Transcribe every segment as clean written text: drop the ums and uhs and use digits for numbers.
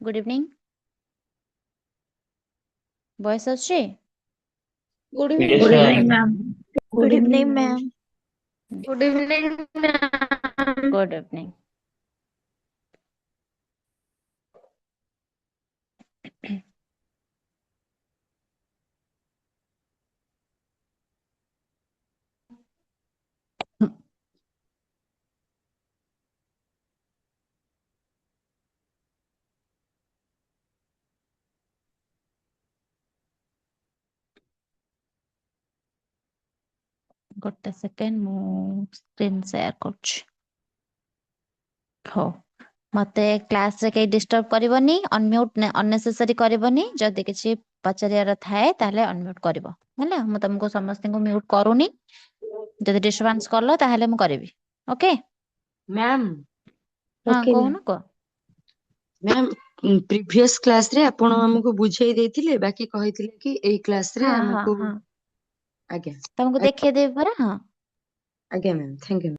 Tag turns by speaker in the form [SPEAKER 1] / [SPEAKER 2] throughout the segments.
[SPEAKER 1] Good evening voice आछे
[SPEAKER 2] good
[SPEAKER 3] Yes,
[SPEAKER 2] evening
[SPEAKER 3] ma'am.
[SPEAKER 2] Ma'am.
[SPEAKER 4] Good evening ma'am.
[SPEAKER 2] Good evening ma'am.
[SPEAKER 1] Good evening गोटे second मु screen share करछि हो मते class रे कई डिस्टर्ब करबनी अनम्यूट अननेसेसरी करबनी जदि किछि पचारियार थाए ताले अनम्यूट करबो हैला मु तुमको समस्त को म्यूट करूनी जदि डिस्टर्बेंस करलो ताले मु करबी ओके
[SPEAKER 5] मैम
[SPEAKER 1] हां
[SPEAKER 4] ओके
[SPEAKER 1] को
[SPEAKER 4] मैम।
[SPEAKER 1] न को
[SPEAKER 5] मैम प्रीवियस क्लास रे आपण हमको बुझाई देथिले बाकी कहिथिले कि एई क्लास रे
[SPEAKER 1] हां हां
[SPEAKER 5] हमको
[SPEAKER 1] हां
[SPEAKER 5] आज्ञा
[SPEAKER 1] तुमको देखिए देबी परा हां
[SPEAKER 5] आज्ञा मैम थैंक यू।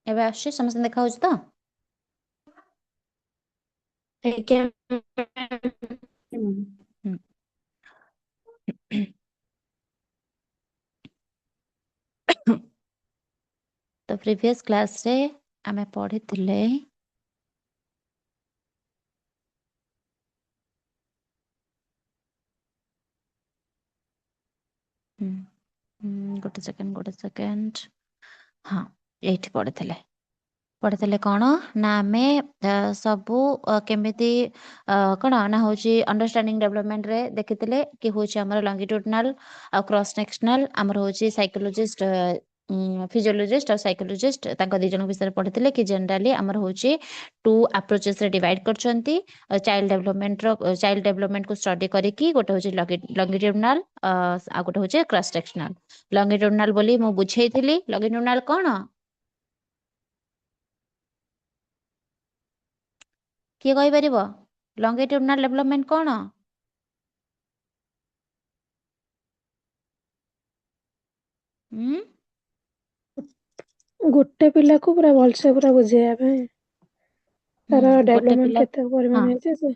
[SPEAKER 1] एबे आछे समस्त देखा होछ तो
[SPEAKER 2] आज्ञा
[SPEAKER 1] हम्म। तो प्रीवियस क्लास रे आमे पढ़िथिले गोटे सेकेंड हाँ एठी पढ़िथिले कौन ना आमे सबू केमिति कौन ना होची अंडरस्टैंडिंग डेवलपमेंट रे देखिथिले कि होची हमर लॉन्गिट्यूडिनल आ क्रॉस सेक्शनल हमर होची साइकोलॉजिस्ट फिजियोलॉजिस्ट और साइकोलॉजिस्ट तांको दी जन विषय पढ़िथिले कि जनरली हमर होची टू अप्रोचेस रे डिवाइड करछंती चाइल्ड डेवलपमेंट को स्टडी करिकी गोटे होची लॉन्गिट्यूडिनल आ गोटे होची क्रॉस सेक्शनल लॉन्गिट्यूडिनल बोली मु बुझेइथिली लॉन्गिट्यूडिनल कौन किए कहि परिबो लॉन्गिट्यूडिनल डेवलपमेंट कौन हम्म
[SPEAKER 4] ଗୋଟେ ପିଲାକୁ ପୁରା ଭଲସେ ପୁରା ବୁଝେଇବା ପାଇଁ ତାର
[SPEAKER 1] गोटे
[SPEAKER 4] ଡେଭଲପମେଣ୍ଟ
[SPEAKER 1] पिला
[SPEAKER 4] କେତେ
[SPEAKER 1] हाँ
[SPEAKER 4] ପରିମାଣ ହେଇଛି ସେ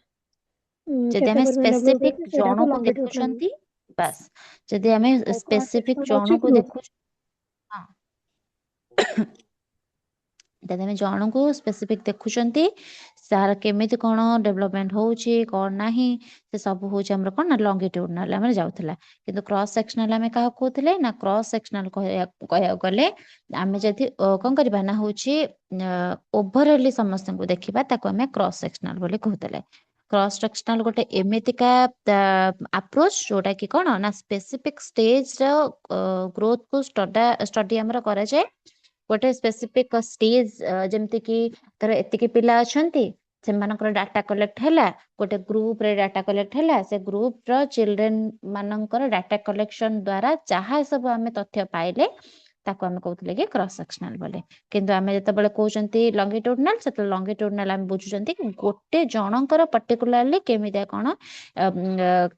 [SPEAKER 1] जदि
[SPEAKER 4] କେତେ
[SPEAKER 1] आमे
[SPEAKER 4] ପରିମାଣ ଡେଭଲପ
[SPEAKER 1] स्पेसिफिक
[SPEAKER 4] ହେଇଛି ସେଇଟାକୁ
[SPEAKER 1] जणको
[SPEAKER 4] ଲଙ୍ଗିଟ୍ୟୁଡିନାଲ
[SPEAKER 1] देखुछंती बस जदि आमे
[SPEAKER 4] ଆଉ କ୍ରସ୍
[SPEAKER 1] स्पेसिफिक
[SPEAKER 4] ସେକ୍ସନାଲ ଅଛି
[SPEAKER 1] जणको
[SPEAKER 4] ଗ୍ରୁପ।
[SPEAKER 1] देखु हाँ जदि आमे जणको स्पेसिफिक देखुछंती सार केमिति कोन डेवलपमेंट होउची कोन नाही से सब होउची हमर कोन लॉन्गिट्यूडिनल हमर जाउथला किंतु क्रॉस सेक्शनल आमे काहा कहउथले ना क्रॉस सेक्शनल कहया गले आमे जदि कोन करबा ना होउची ओवरऑली समस्त को देखिबा ताको आमे क्रॉस सेक्शनल बोली कहउतले क्रॉस सेक्शनल गोटे एमितिका अप्रोच जोटा कि कोन ना स्पेसिफिक स्टेज रो ग्रोथ को स्टडी हमर करा जाय गोटे स्पेसिफिक स्टेज जेमति कि तर एतिकी पिला अछंती सेमानकर डाटा कलेक्ट हैला गोटे ग्रुप रे डाटा कलेक्ट हैला से ग्रुप रो चिल्ड्रन मानकर डाटा कलेक्शन द्वारा जहाँ सब आमे तथ्य पाइले ତାକୁ ଆମେ କହୁଥିଲେ କି କ୍ରସ୍ ସେକ୍ସନାଲ ବୋଲି। କିନ୍ତୁ ଆମେ ଯେତେବେଳେ କହୁଛନ୍ତି ଲଙ୍ଗିଟ୍ୟୁଡନାଲ ସେତେବେଳେ ଲଙ୍ଗିଟ୍ୟୁଡନାଲ ଆମେ ବୁଝୁଛନ୍ତି କି ଗୋଟେ ଜଣଙ୍କର ପର୍ଟିକୁଲାରଲି କେମିତିଆ କଣ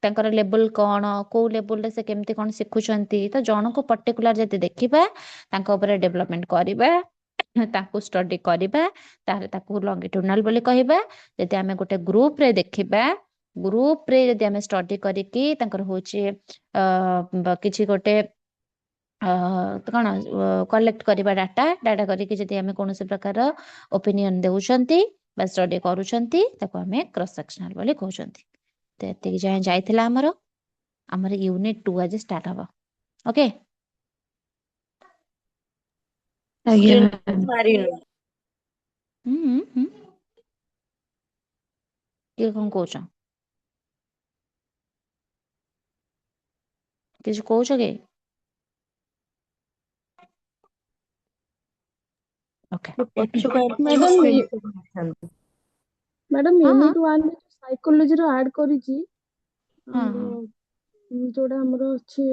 [SPEAKER 1] ତାଙ୍କର ଲେବୁଲ କଣ, କୋଉ ଲେବୁଲରେ ସେ କେମିତି କଣ ଶିଖୁଛନ୍ତି। ତ ଜଣକୁ ପର୍ଟିକୁଲାର ଯଦି ଦେଖିବା ତାଙ୍କ ଉପରେ ଡେଭଲପମେଣ୍ଟ କରିବା, ତାକୁ ଷ୍ଟଡି କରିବା, ତାହେଲେ ତାକୁ ଲଙ୍ଗିଟ୍ୟୁଡନାଲ ବୋଲି କହିବା। ଯଦି ଆମେ ଗୋଟେ ଗ୍ରୁପରେ ଦେଖିବା, ଗ୍ରୁପରେ ଯଦି ଆମେ ଷ୍ଟଡି କରିକି ତାଙ୍କର ହଉଛି କିଛି ଗୋଟେ କଣ କଲେକ୍ଟ କରିବା ଡାଟା କରିକି ଯଦି ଆମେ କୌଣସି ପ୍ରକାର ଓପିନିଅନ ଦେଉଛନ୍ତି ବା ଷ୍ଟଡି କରୁଛନ୍ତି ତାକୁ ଆମେ କ୍ରସ୍ ସେକ୍ସନାଲ ବୋଲି କହୁଛନ୍ତି। ତ ଏତିକି ଯାଏଁ ଯାଇଥିଲା ଆମର ୟୁନିଟ୍ 2 ଆଜି ଷ୍ଟାର୍ଟ ହବ। ଓକେ,
[SPEAKER 5] ଆଜ୍ଞା
[SPEAKER 2] ମାରିନୁ।
[SPEAKER 1] କିଏ କଣ କହୁଛ? କିଛି କହୁଛ କି? ଓକେ,
[SPEAKER 5] ପଛକୁ
[SPEAKER 4] ମ୍ୟାଡାମ ମ୍ୟାଡାମ
[SPEAKER 1] ହଁ
[SPEAKER 4] ୟୁନିଟ୍ 1 ସାଇକୋଲୋଜିର ଆଡ୍ କରିଛି
[SPEAKER 1] ହଁ
[SPEAKER 4] ଆମର
[SPEAKER 1] ହଁ
[SPEAKER 4] ଯୋଉଟା ଆମର ଅଛି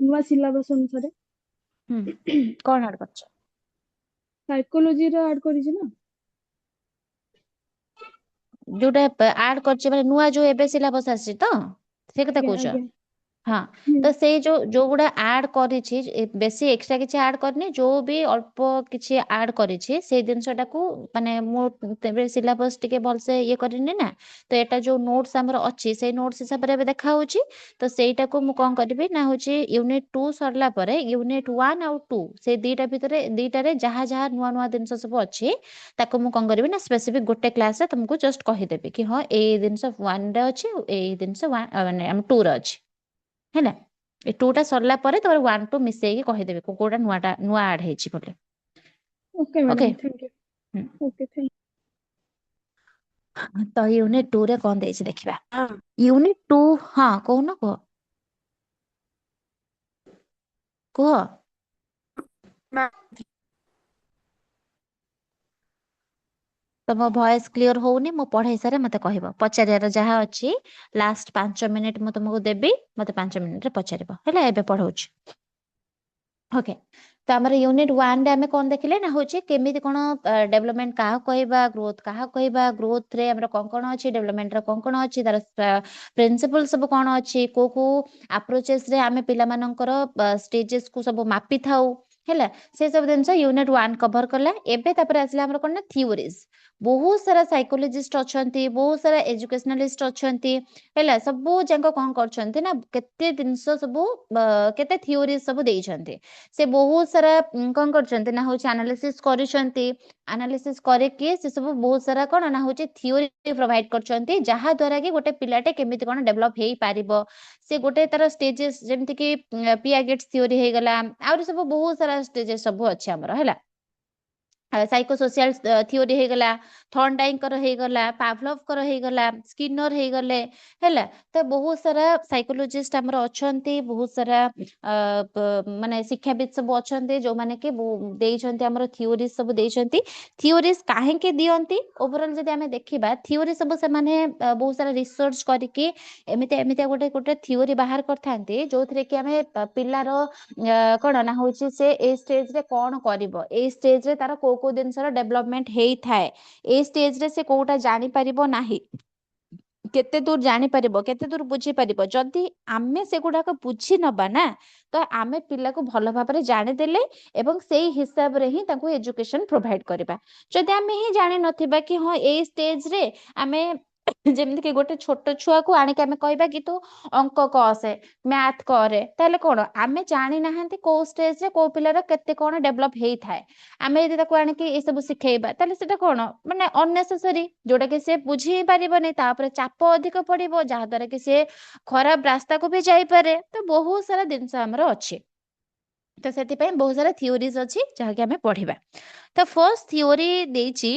[SPEAKER 4] ନୂଆ ସିଲାବସ ଅନୁସାରେ
[SPEAKER 1] କଣ ଆଡ୍ କରିଛ?
[SPEAKER 4] ସାଇକୋଲୋଜିର ଆଡ୍ କରିଛି ନା।
[SPEAKER 1] ଯୋଉଟା ଆଡ୍ କରିଛି ମାନେ ନୂଆ ଯୋଉ ଏବେ ସିଲାବସ ଆସିଛି ତ ସେ କଥା
[SPEAKER 4] ଆଜ୍ଞା
[SPEAKER 1] କହୁଛ?
[SPEAKER 4] ଆଜ୍ଞା
[SPEAKER 1] ହଁ,
[SPEAKER 4] ହୁଁ
[SPEAKER 1] ତ ସେଇ ଯୋଉଗୁଡା ଆଡ୍ କରିଛି ବେଶୀ ଏକ୍ସଟ୍ରା କିଛି ଆଡ୍ କରିନି, ଯୋଉ ବି ଅଳ୍ପ କିଛି ଆଡ୍ କରିଛି ସେଇ ଜିନିଷଟାକୁ ମାନେ ମୁଁ ତେବେ ସିଲାବସ ଟିକେ ଭଲସେ ଇଏ କରିନି ନା, ତ ଏଟା ଯୋଉ ନୋଟ୍ସ ଆମର ଅଛି ସେଇ ନୋଟ୍ସ ହିସାବରେ ଏବେ ଦେଖା ହଉଛି। ତ ସେଇଟାକୁ ମୁଁ କଣ କରିବି ନା ହଉଛି ୟୁନିଟ୍ 2 ସରିଲା ପରେ ୟୁନିଟ୍ 1 ଆଉ 2 ସେଇ ଦିଟାରେ ଯାହା ଯାହା ନୂଆ ନୂଆ ଜିନିଷ ସବୁ ଅଛି ତାକୁ ମୁଁ କଣ କରିବି ନା ସ୍ପେସିଫିକ ଗୋଟେ କ୍ଲାସରେ ତମକୁ ଜଷ୍ଟ କହିଦେବି କି ହଁ ଏଇ ଜିନିଷ 1ରେ ଅଛି ଆଉ ଏଇ ଜିନିଷ ମାନେ ଆମ 2ରେ ଅଛି। ହେଲା, ଏ 2ଟା ସରିଲା ପରେ ତମର 1 2 ମିଶେଇକି କହିଦେବି କୋଉଟା ନୂଆ ଆଡ୍ ହେଇଛି ବୋଲି।
[SPEAKER 4] Okay
[SPEAKER 1] okay,
[SPEAKER 4] madam thank you. Okay thank
[SPEAKER 1] ତ ୟୁନିଟ୍ 2ରେ କଣ ଦେଇଛି ଦେଖିବା।
[SPEAKER 5] ହଁ
[SPEAKER 1] ୟୁନିଟ୍ 2, ହଁ କହୁନ, କୁହ। ତମ ଭଏସ କ୍ଲିୟର ହଉନି, ମୁଁ ପଢେଇ ସାରେ ମତେ କହିବ। ପଚାରିବାର ଯାହା ଅଛି ଲାଷ୍ଟ 5 ମିନିଟ୍ ମୁଁ ତମକୁ ଦେବି, ମତେ 5 ମିନିଟରେ ପଚାରିବ। ହେଲା, ଏବେ ପଢଉଛି। ଓକେ, ତ ଆମର ୟୁନିଟ୍ 1ରେ ଆମେ କଣ ଦେଖିଲେ ନା ହଉଛି କେମିତି କଣ ଡେଭଲପମେଣ୍ଟ କାହାକୁ କହିବା, ଗ୍ରୋଥ କାହାକୁ କହିବା, ଗ୍ରୋଥରେ ଆମର କଣ କଣ ଅଛି, ଡେଭଲପମେଣ୍ଟର କଣ କଣ ଅଛି, ତାର ପ୍ରିନ୍ସିପଲ ସବୁ କଣ ଅଛି, କୋଉ କୋଉ ଆପ୍ରୋଚେସରେ ଆମେ ପିଲାମାନଙ୍କର ଷ୍ଟେଜେସକୁ ସବୁ ମାପି ଥାଉ। ହେଲା, ସେ ସବୁ ଜିନିଷ ୟୁନିଟ୍ 1 କଭର କଲା। ଏବେ ତାପରେ ଆସିଲା ଆମର କଣ ନା ଥିଓରିଜ। ବହୁତ ସାରା ସାଇକୋଲୋଜିଷ୍ଟ ଅଛନ୍ତି, ବହୁତ ସାରା ଏଜୁକେସନାଲିଷ୍ଟ ଅଛନ୍ତି। ହେଲା, ସବୁ ଯାକ କଣ କରୁଛନ୍ତି ନା କେତେ ଜିନିଷ ସବୁ କେତେ ଥିଓରି ସବୁ ଦେଇଛନ୍ତି। ସେ ବହୁତ ସାରା କଣ କରୁଛନ୍ତି ନା ହଉଛି ଆନାଲିସିସ୍ କରିଛନ୍ତି। ଆନାଲିସିସ୍ କରିକି ସେ ସବୁ ବହୁତ ସାରା କଣ ନା ହଉଛି ଥିଓରି ପ୍ରୋଭାଇଡ କରିଛନ୍ତି, ଯାହା ଦ୍ୱାରା କି ଗୋଟେ ପିଲାଟେ କେମିତି କଣ ଡେଭଲପ ହେଇପାରିବ। ସେ ଗୋଟେ ତାର ଷ୍ଟେଜେସ୍ ଯେମିତି କି ପିଆଗେଟ୍ସ ଥିଓରି ହେଇଗଲା, ଆହୁରି ସବୁ ବହୁତ ସାରା ଷ୍ଟେଜେସ୍ ସବୁ ଅଛି ଆମର। ହେଲା, ସାଇକୋସୋସିଆଲ ଥିଓରି ହେଇଗଲା, ଥର୍ନଡାଇଙ୍କର ହେଇଗଲା, ପାଭଲଭଙ୍କର ହେଇଗଲା, ସ୍କିନର ହେଇଗଲେ। ହେଲା, ତ ବହୁତ ସାରା ସାଇକୋଲୋଜିଷ୍ଟ ଆମର ଅଛନ୍ତି, ବହୁତ ସାରା ମାନେ ଶିକ୍ଷାବିତ ସବୁ ଅଛନ୍ତି ଯୋଉମାନେ କି ଦେଇଛନ୍ତି ଆମର ଥିଓରି ସବୁ ଦେଇଛନ୍ତି। ଥିଓରିଜ କାହିଁକି ଦିଅନ୍ତି, ଓଭରଅଲ ଯଦି ଆମେ ଦେଖିବା ଥିଓରି ସବୁ ସେମାନେ ବହୁତ ସାରା ରିସର୍ଚ୍ଚ କରିକି ଏମିତିଆ ଗୋଟେ ଥିଓରି ବାହାର କରିଥାନ୍ତି ଯୋଉଥିରେ କି ଆମେ ପିଲାର କଣ ନା ହଉଛି ସେ ଏଇ ଷ୍ଟେଜରେ କଣ କରିବ, ଏଇ ଷ୍ଟେଜରେ ତାର କୋଉ କୋଉ ଜିନିଷର ଡେଭଲପମେଣ୍ଟ ହେଇଥାଏ, ଏଇ ଷ୍ଟେଜରେ ସେ କୋଉଟା ଜାଣିପାରିବ ନାହିଁ, କେତେ ଦୂର ଜାଣିପାରିବ, କେତେ ଦୂର ବୁଝିପାରିବ। ଯଦି ଆମେ ସେଗୁଡାକ ବୁଝି ନବା ନା ତ ଆମେ ପିଲାକୁ ଭଲ ଭାବରେ ଜାଣିଦେଲେ ଏବଂ ସେଇ ହିସାବରେ ହିଁ ତାଙ୍କୁ ଏଜୁକେସନ ପ୍ରୋଭାଇଡ କରିବା। ଯଦି ଆମେ ହିଁ ଜାଣିନଥିବା କି ହଁ ଏଇ ଷ୍ଟେଜରେ ଆମେ ଯେମିତି କି ଗୋଟେ ଛୋଟ ଛୁଆକୁ ଆଣିକି ଆମେ କହିବା କି ତୁ ଅଙ୍କ କଷେ, ମ୍ୟାଥ କରେ, ତାହେଲେ କଣ ଆମେ ଜାଣିନାହାନ୍ତି କୋଉ ଷ୍ଟେଜରେ କୋଉ ପିଲାର କେତେ କଣ ଡେଭଲପ ହେଇଥାଏ। ଆମେ ଯଦି ତାକୁ ଆଣିକି ଏସବୁ ଶିଖେଇବା ତାହେଲେ ସେଟା କଣ ମାନେ ଅନନେସେସରୀ, ଯୋଉଟା କି ସେ ବୁଝି ହିଁ ପାରିବନି, ତାପରେ ଚାପ ଅଧିକ ପଡିବ, ଯାହା ଦ୍ୱାରା କି ସେ ଖରାପ ରାସ୍ତାକୁ ବି ଯାଇପାରେ। ତ ବହୁତ ସାରା ଜିନିଷ ଆମର ଅଛି, ତ ସେଥିପାଇଁ ବହୁତ ସାରା ଥିଓରିଜ ଅଛି ଯାହାକି ଆମେ ପଢିବା। ତ ଫର୍ଷ୍ଟ ଥିଓରି ଦେଇଛି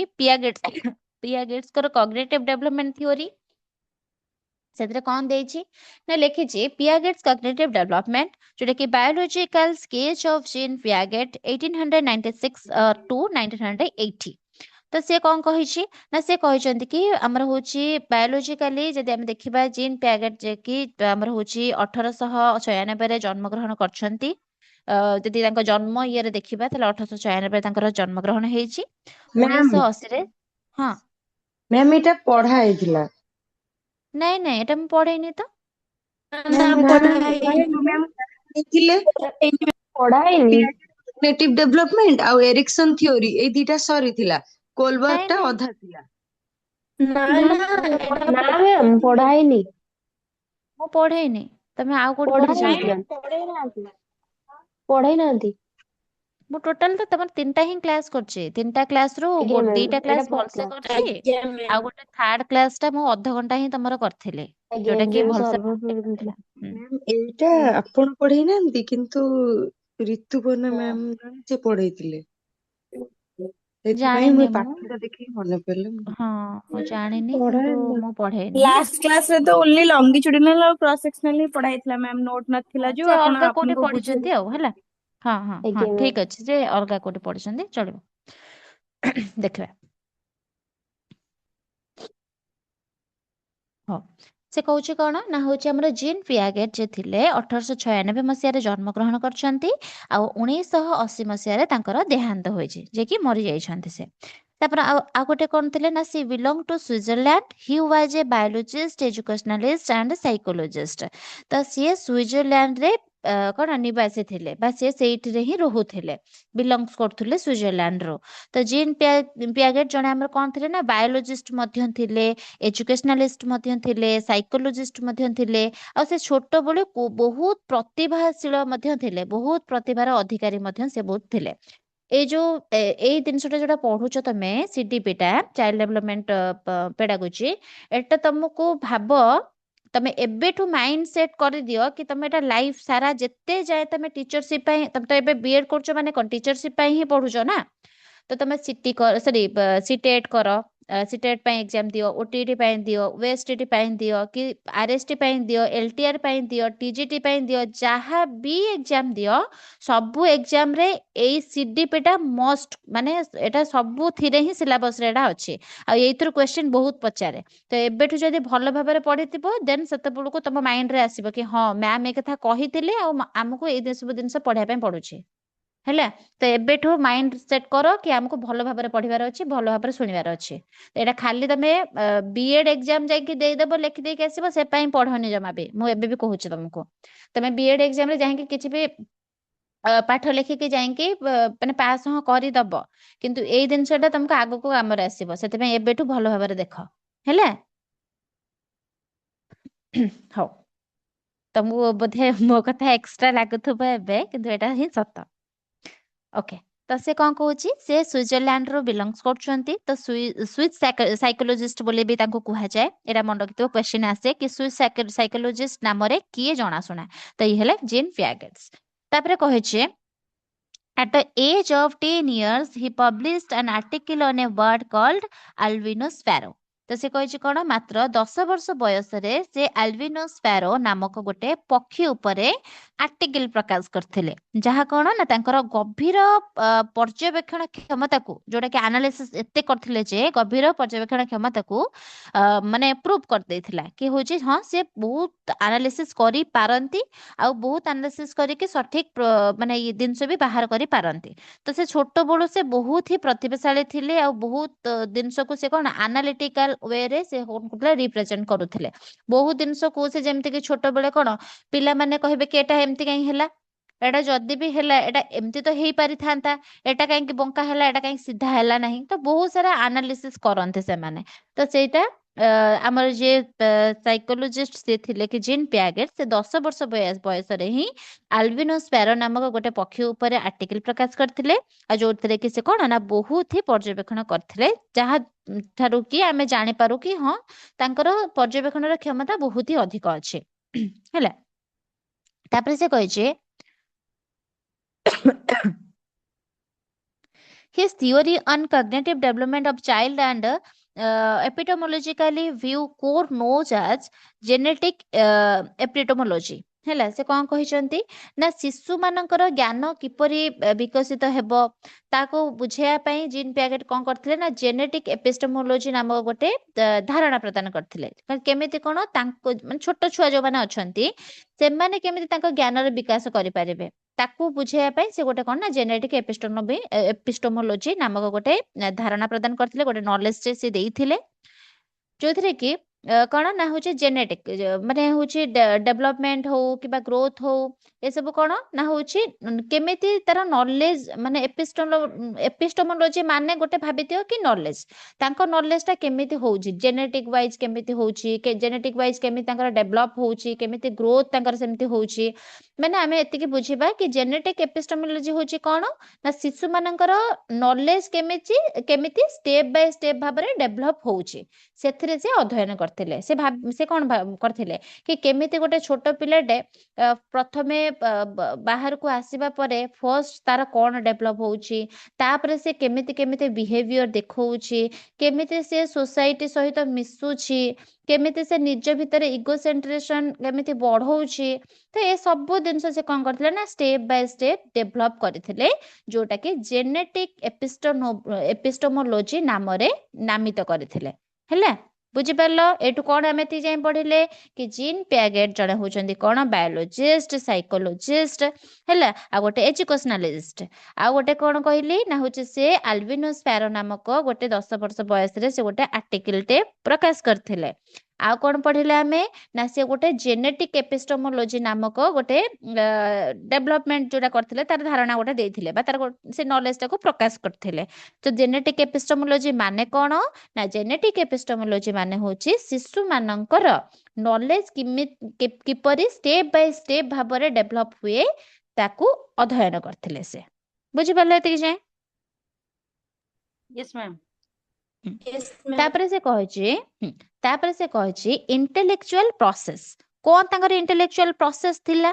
[SPEAKER 1] ପିଆଗେଟ୍ସଙ୍କର କଗ୍ନିଟିଭ ଡେଭଲପମେଣ୍ଟ ଥିଓରି। ସେଥିରେ କଣ ଦେଇଛି ନା ଲେଖିଛି ପିଆଗେଟ୍ସ କଗ୍ନିଟିଭ ଡେଭଲପମେଣ୍ଟ, ଯୋଉଟା କି biological sketch of Jean Piaget 1896 to 1980। ତ ସେ କଣ କହିଛି ନା ସେ କହିଛନ୍ତି କି ଆମର ହଉଛି ବାୟୋଲୋଜିକାଲି ଯଦି ଆମେ ଦେଖିବା ଜିନ୍ ପିଆଗେଟ ଯେ କି ଆମର ହଉଛି 1896ରେ ଜନ୍ମଗ୍ରହଣ କରିଛନ୍ତି। ଯଦି ତାଙ୍କ ଜନ୍ମ ଇଏରେ ଦେଖିବା ତାହେଲେ 1896 ତାଙ୍କର ଜନ୍ମଗ୍ରହଣ ହେଇଛି।
[SPEAKER 5] ମ୍ୟାମ୍
[SPEAKER 1] 1980 ହଁ
[SPEAKER 5] ମ୍ୟାମ୍ ଏଇଟା ପଢା ହେଇଥିଲା।
[SPEAKER 1] ନାଇଁ ନାଇଁ ଏଟା ମୁଁ ପଢେଇନି ତ।
[SPEAKER 2] ନା
[SPEAKER 5] ମ୍ୟାମ୍
[SPEAKER 2] ପଢା
[SPEAKER 5] ଏଟା
[SPEAKER 2] ହେଇନି।
[SPEAKER 5] ମ୍ୟାମ୍ ଦେଇଥିଲେ
[SPEAKER 2] ପଢା ହେଇନି।
[SPEAKER 5] କଗ୍ନିଟିଭ ଡେଭଲପମେଣ୍ଟ ଆଉ ଏରିକ୍ସନ ଥିଓରି ଏଇ ଦିଟା ସରିଥିଲା। କୋଲବର୍ଗ
[SPEAKER 1] ନାଇଁ
[SPEAKER 5] ଟା
[SPEAKER 1] ନାଇଁ
[SPEAKER 5] ଅଧା ଥିଲା।
[SPEAKER 2] ନା
[SPEAKER 1] ନା
[SPEAKER 2] ନା
[SPEAKER 1] ନା
[SPEAKER 2] ନା ମ୍ୟାମ୍ ପଢା ହେଇନି।
[SPEAKER 1] ମୁଁ ପଢେଇନି, ତମେ ଆଉ କୋଉଠି
[SPEAKER 2] ପଢା
[SPEAKER 1] ପଢିଛ
[SPEAKER 2] ହେଇନି
[SPEAKER 1] ବୋଧେ।
[SPEAKER 2] ମ୍ୟାମ୍। ପଢେଇ ନାହାନ୍ତି।
[SPEAKER 1] ମୁଁ ଟୋଟାଲ ତ ତମର 3ଟା ହିଁ କ୍ଲାସ କରିଛି। 3ଟା କ୍ଲାସ ରୁ
[SPEAKER 2] ଆଜ୍ଞା ମ୍ୟାମ୍,
[SPEAKER 1] 2ଟା
[SPEAKER 2] ଏଇଟା
[SPEAKER 1] କ୍ଲାସ
[SPEAKER 2] ଫାର୍ଷ୍ଟ
[SPEAKER 1] ଭଲସେ
[SPEAKER 2] କ୍ଲାସ୍।
[SPEAKER 1] କରିଛି,
[SPEAKER 2] ଆଜ୍ଞା
[SPEAKER 1] ଆଉ
[SPEAKER 2] ମ୍ୟାମ୍।
[SPEAKER 1] ଗୋଟେ ଥାର୍ଡ କ୍ଲାସ ଟା ମୁଁ ଅଧଘଣ୍ଟା ହିଁ ତମର କରିଥିଲି,
[SPEAKER 2] ଆଜ୍ଞା
[SPEAKER 1] ଯୋଉଟା କି
[SPEAKER 2] ଯୋଉ
[SPEAKER 1] ଭଲସେ
[SPEAKER 2] ସର୍ଭର ପ୍ରୋବ୍ଲେମ୍ ଥିଲା।
[SPEAKER 5] ମ୍ୟାମ୍ ଏଇଟା ଆପଣ ପଢେଇ ନାହାନ୍ତି କିନ୍ତୁ ରିତୁପର୍ଣ୍ଣା ମ୍ୟାମ୍ ଜଣେ ସେ ପଢେଇଥିଲେ। ସେଥିପାଇଁ ମୁଁ
[SPEAKER 1] ଜାଣିନି
[SPEAKER 5] ଏ
[SPEAKER 1] ମୁଁ।
[SPEAKER 5] ପାଠଟା ଦେଖିକି ମନେ ପଡିଲା।
[SPEAKER 1] ହଁ ମୁଁ ଜାଣିନି
[SPEAKER 4] ପଢା
[SPEAKER 1] କିନ୍ତୁ
[SPEAKER 4] ହେଇନି।
[SPEAKER 1] ମୁଁ ପଢେଇନି।
[SPEAKER 3] ଲାଷ୍ଟ କ୍ଲାସ ରେ ତ ଓନ୍ଲି ଲଙ୍ଗିଚୁଡିନାଲ ଆଉ କ୍ରସ୍ ସେକ୍ସନାଲ ହିଁ ପଢା ହେଇଥିଲା ମ୍ୟାମ୍। ନୋଟ ନଥିଲା
[SPEAKER 1] ହଁ,
[SPEAKER 3] ଯୋଉ
[SPEAKER 1] ସେ
[SPEAKER 3] ଆପଣ
[SPEAKER 1] ଅଲଗା କୋଉଠି
[SPEAKER 3] ଆପଣଙ୍କୁ ବୁଝେଇ
[SPEAKER 1] ପଢିଛନ୍ତି ଆଉ ହେଲା। ହଁ ହଁ ହଁ
[SPEAKER 2] ଆଜ୍ଞା ମ୍ୟାମ୍।
[SPEAKER 1] ଠିକ ଅଛି, ଯେ ଅଲଗା କୋଉଠି ପଢିଛନ୍ତି ଚଳିବ। ଦେଖିବା। ହଉ, ସେ କହୁଛି କଣ ନା ହଉଛି ଆମର ଜିନ୍ ପିଆଗେଟ୍ ଯେ ଥିଲେ 1896 ମସିହାରେ ଜନ୍ମଗ୍ରହଣ କରିଛନ୍ତି, ଆଉ 1980 ମସିହାରେ ତାଙ୍କର ଦେହାନ୍ତ ହୋଇଛି, ଯେ କି ମରିଯାଇଛନ୍ତି ସେ। ତାପରେ ଆଉ ଗୋଟେ କଣ ଥିଲେ ନା she belong to Switzerland. He was a biologist, educationalist and psychologist. ତ ସିଏ ସୁଇଜରଲ୍ୟାଣ୍ଡରେ କଣ ନିବାସୀ ଥିଲେ, ବା ସିଏ ସେଇଠିରେ ହିଁ ରହୁଥିଲେ, ବିଲଙ୍ଗସ୍ କରୁଥିଲେ ସୁଇଜରଲ୍ୟାଣ୍ଡରୁ। ତ ଜିନ୍ ପିଆଗେଟ୍ ଜଣେ ଆମର କଣ ଥିଲେ ନା ବାୟୋଲୋଜିଷ୍ଟ ମଧ୍ୟ ଥିଲେ, ଏଜୁକେଶନାଲିଷ୍ଟ ମଧ୍ୟ ଥିଲେ, ସାଇକୋଲୋଜିଷ୍ଟ ମଧ୍ୟ ଥିଲେ, ଆଉ ସେ ଛୋଟବେଳୁ ବହୁତ ପ୍ରତିଭାଶୀଳ ମଧ୍ୟ ଥିଲେ, ବହୁତ ପ୍ରତିଭାର ଅଧିକାରୀ ମଧ୍ୟ ସେ ବହୁତ ଥିଲେ। ଏଇ ଯୋଉ ଏଇ ଜିନିଷଟା ଯୋଉଟା ପଢୁଛ ତମେ ସିଡିପି ଟା, ଚାଇଲ୍ଡ ଡେଭଲପମେଣ୍ଟ ପେଡାଗୋଜି, ଏଟା ତମକୁ ଭାବ ତମେ ଏବେଠୁ ମାଇଣ୍ଡ ସେଟ୍ କରିଦିଅ କି ତମେ ଏଟା ଲାଇଫ ସାରା ଯେତେ ଯାଏ ତମେ ଟିଚରସିପ ପାଇଁ, ତମେ ତ ଏବେ ବିଏଡ୍ କରୁଛ ମାନେ କଣ ଟିଚରସିପ ପାଇଁ ହିଁ ପଢୁଛ ନା। ତ ତମେ ସିଟି କର, ସରି ସିଟେଟ୍ କର, ସିଟେଟ୍ ପାଇଁ ଏକ୍ଜାମ ଦିଅ, ଓଟିଇଟି ପାଇଁ ଦିଅ, ଓଏସଟିଟି ପାଇଁ ଦିଅ, କି ଆରଏସଟି ପାଇଁ ଦିଅ, ଏଲଟିଆର ପାଇଁ ଦିଅ, ଟିଜିଟି ପାଇଁ ଦିଅ, ଯାହା ବି ଏକ୍ଜାମ ଦିଅ, ସବୁ ଏକ୍ଜାମ ରେ ଏଇ ସିଡିପି ଟା ମଷ୍ଟ, ମାନେ ଏଟା ସବୁଥିରେ ହିଁ ସିଲାବସରେ ଏଟା ଅଛି, ଆଉ ଏଇଥିରୁ କ୍ୱେଶ୍ଚିନ୍ ବହୁତ ପଚାରେ। ତ ଏବେଠୁ ଯଦି ଭଲ ଭାବରେ ପଢିଥିବ ଦେନ୍ ସେତେବେଳକୁ ତମ ମାଇଣ୍ଡ ରେ ଆସିବ କି ହଁ ମ୍ୟାମ ଏ କଥା କହିଥିଲେ, ଆଉ ଆମକୁ ଏଇ ସବୁ ଜିନିଷ ପଢିବା ପାଇଁ ପଡୁଛି ହେଲା। ତ ଏବେଠୁ ମାଇଣ୍ଡ ସେଟ୍ କର କି ଆମକୁ ଭଲ ଭାବରେ ପଢିବାର ଅଛି, ଭଲ ଭାବରେ ଶୁଣିବାର ଅଛି। ଏଇଟା ଖାଲି ତମେ ବିଏଡ୍ ଏକ୍ଜାମ ଯାଇକି ଦେଇଦବ, ଲେଖିଦେଇକି ଆସିବ, ସେ ପାଇଁ ପଢନି ଜମା ବି। ମୁଁ ଏବେ ବି କହୁଛି ତମକୁ, ତମେ ବିଏଡ୍ ଏକ୍ଜାମ ରେ ଯାଇକି କିଛି ବି ପାଠ ଲେଖିକି ଯାଇକି ମାନେ ପାସ୍ ହଁ କରିଦବ, କିନ୍ତୁ ଏଇ ଜିନିଷ ଟା ତମକୁ ଆଗକୁ କାମରେ ଆସିବ, ସେଥିପାଇଁ ଏବେଠୁ ଭଲ ଭାବରେ ଦେଖ ହେଲା। ହଉ, ତମକୁ ବୋଧେ ମୋ କଥା ଏକ୍ସଟ୍ରା ଲାଗୁଥିବ ଏବେ, କିନ୍ତୁ ଏଇଟା ହିଁ ସତ। ଓକେ, ତ ସେ କଣ କହୁଛି, ସେ ସୁଇଜରଲ୍ୟାଣ୍ଡରୁ ବିଲଙ୍ଗସ୍ କରୁଛନ୍ତି। ତ ସୁଇସ୍ ସାଇକୋଲୋଜିଷ୍ଟ ବୋଲି ବି ତାଙ୍କୁ କୁହାଯାଏ। ଏଇଟା ମନେ ରଖିଥିବ, କ୍ୱେଶ୍ଚିନ୍ ଆସେ କି ସୁଇସ୍ ସାଇକୋଲୋଜିଷ୍ଟ ନାମରେ କିଏ ଜଣାଶୁଣା। ତ ଇଏ ହେଲେ ଜିନ୍ ପିଆଗେଟ୍ସ। ତାପରେ କହିଛି at the age of 10 years he published an article on a bird called albino sparrow। ତ ସେ କହିଛି କଣ, ମାତ୍ର 10 ବର୍ଷ ବୟସରେ ସେ ଆଲବିନୋ ସ୍ପାରୋ ନାମକ ଗୋଟେ ପକ୍ଷୀ ଉପରେ ଆର୍ଟିକଲ ପ୍ରକାଶ କରିଥିଲେ, ଯାହା କଣ ନା ତାଙ୍କର ଗଭୀର ପର୍ଯ୍ୟବେକ୍ଷଣ କ୍ଷମତାକୁ, ଯୋଉଟା କି ଆନାଲିସିସ୍ ଏତେ କରିଥିଲେ ଯେ ଗଭୀର ପର୍ଯ୍ୟବେକ୍ଷଣ କ୍ଷମତାକୁ ମାନେ ପ୍ରୁଭ କରିଦେଇଥିଲା କି ହଉଛି ହଁ ସେ ବହୁତ ଆନାଲିସିସ୍ କରିପାରନ୍ତି, ଆଉ ବହୁତ ଆନାଲିସିସ୍ କରିକି ସଠିକ ମାନେ ଇଏ ଜିନିଷ ବି ବାହାର କରିପାରନ୍ତି। ତ ସେ ଛୋଟ ବେଳୁ ସେ ବହୁତ ହି ପ୍ରତିଭାଶାଳୀ ଥିଲେ, ଆଉ ବହୁତ ଜିନିଷକୁ ସେ କଣ ଆନାଲିଟିକାଲ ୱେରେ ସେ କଣ କରୁଥିଲେ, ରିପ୍ରେଜେଣ୍ଟ କରୁଥିଲେ। ବହୁତ ଜିନିଷକୁ ସେ, ଯେମିତି କି ଛୋଟ ବେଳେ କଣ ପିଲାମାନେ କହିବେ କି ଏଟା ଏମିତି କାହିଁ ହେଲା, ଏଟା ଯଦି ବି ହେଲା ଏଟା ଏମିତି ତ ହେଇପାରିଥାନ୍ତା, ଏଟା କାହିଁକି ବଙ୍କା ହେଲା, ଏଟା କାହିଁକି ସିଧା ହେଲା ନାହିଁ। ତ ବହୁତ ସାରା ଆନାଲିସିସ୍ କରନ୍ତି ସେମାନେ। ତ ସେଇଟା ଆମର ଯିଏ ସାଇକୋଲୋଜିଷ୍ଟ ସେ ଥିଲେ କି ଜିନ୍ ପିଆଗେଟ୍, ସେ 10 ବର୍ଷ ବୟସରେ ହିଁ ଆଲବିନୋ ସ୍ପାରୋ ନାମକ ଗୋଟେ ପକ୍ଷୀ ଉପରେ ଆର୍ଟିକଲ ପ୍ରକାଶ କରିଥିଲେ, ଆଉ ଯୋଉଥିରେ କି ସେ କଣ ନା ବହୁତ ହି ପର୍ଯ୍ୟବେକ୍ଷଣ କରିଥିଲେ, ଯାହା ଠାରୁ କି ଆମେ ଜାଣିପାରୁ କି ହଁ ତାଙ୍କର ପର୍ଯ୍ୟବେକ୍ଷଣର କ୍ଷମତା ବହୁତ ହି ଅଧିକ ଅଛି ହେଲା। ତାପରେ ସେ କହିଛି his theory on cognitive development of child and epistemologically view core knows as genetic epistemology। ହେଲା, ସେ କଣ କହିଛନ୍ତି ନା ଶିଶୁ ମାନଙ୍କର ଜ୍ଞାନ କିପରି ବିକଶିତ ହେବ ତାକୁ ବୁଝେଇବା ପାଇଁ ଜିନ୍ ପିଆଗେଟ୍ କଣ କରିଥିଲେ ନା ଜେନେଟିକ ଏପିଷ୍ଟେମୋଲୋଜି ନାମକ ଗୋଟେ ଧାରଣା ପ୍ରଦାନ କରିଥିଲେ। କେମିତି କଣ ତାଙ୍କ ମାନେ ଛୋଟ ଛୁଆ ଯୋଉମାନେ ଅଛନ୍ତି ସେମାନେ କେମିତି ତାଙ୍କ ଜ୍ଞାନର ବିକାଶ କରିପାରିବେ। ताकू बुझेया ପାଇଁ से गोटे कौन ना जेनेटिक एपिस्टोमोलॉजी नामक गोटे धारणा प्रदान करथिले गोटे नॉलेज से देइथिले जो थे कि कौन ना हूँ जेनेटिक माने हूँ डेवलपमेंट हो कि ग्रोथ हो ये सब कौन ना हूँ केमिति तार नॉलेज माने एपिस्टोमोलॉजी माने गोटे भाभी कि नॉलेज तांको नॉलेज टा केमिति होउची जेनेटिक वाइज केमिति होउची जेनेटिक वाइज केमिति तांकर डेवलप होउची केमिति ग्रोथ तांकर सेमिति होउची माने आमे एतिकी बुझिबा कि जेनेटिक एपिस्टोमोलॉजी होउची कौन ना शिशु मानकर नॉलेज केमिति स्टेप बाय स्टेप भाबरे डेवलप होउची सेथिरे से अध्ययन करथिले से कौन करथिले कि केमिति गोटे छोट पिलाटे प्रथमे बाहर को आसीबा परे फर्स्ट तार कौन डेवलप होउची तापरे से केमिति केमिति बिहेवियर देखौची केमिति से सोसाइटी सहित मिसुची केमिति से निज भितर इगोसेंट्रेशन केमिति बढ़ौची तो ये सब जिनस से कौन करथिले ना स्टेप बाय स्टेप डेवलप करथिले जोटा कि जेनेटिक एपिस्टोमोलॉजी नाम रे नामित करथिले ହେଲା बुझिपारल एटू कौन आम एति जाए पढ़िले कि जीन पियागेट जड़े होचंदी कौन बायोलॉजिस्ट साइकोलॉजिस्ट हैला आ गोटे एजुकेशनलिस्ट आ गोटे कौन कहली ना होचे से अल्बिनो स्पैरो नामक गोटे 10 वर्ष बयस रे से गोटे आर्टिकल टे प्रकाश करथिले आ कौन पढ़िले आमे ना से गोटे जेनेटिक एपिस्टोमोलॉजी नामक गोटे डेवलपमेंट जोटा करथिले तार धारणा गोटे देथिले बा तार से नॉलेज टाको प्रकाश करथिले तो जेनेटिक एपिस्टोमोलॉजी माने कौन ना जेनेटिक एपिस्टोमोलॉजी माने होची शिशु मानकर नॉलेज किपरि स्टेप बाय स्टेप भाबरे डेवलप हुए ताकू अध्ययन करथिले से बुझि पाले एति जाय
[SPEAKER 5] यस मैम
[SPEAKER 3] Yes, ma'am.
[SPEAKER 1] तापरे से कहछि इंटेलेक्चुअल प्रोसेस कोन तांकर इंटेलेक्चुअल प्रोसेस थिला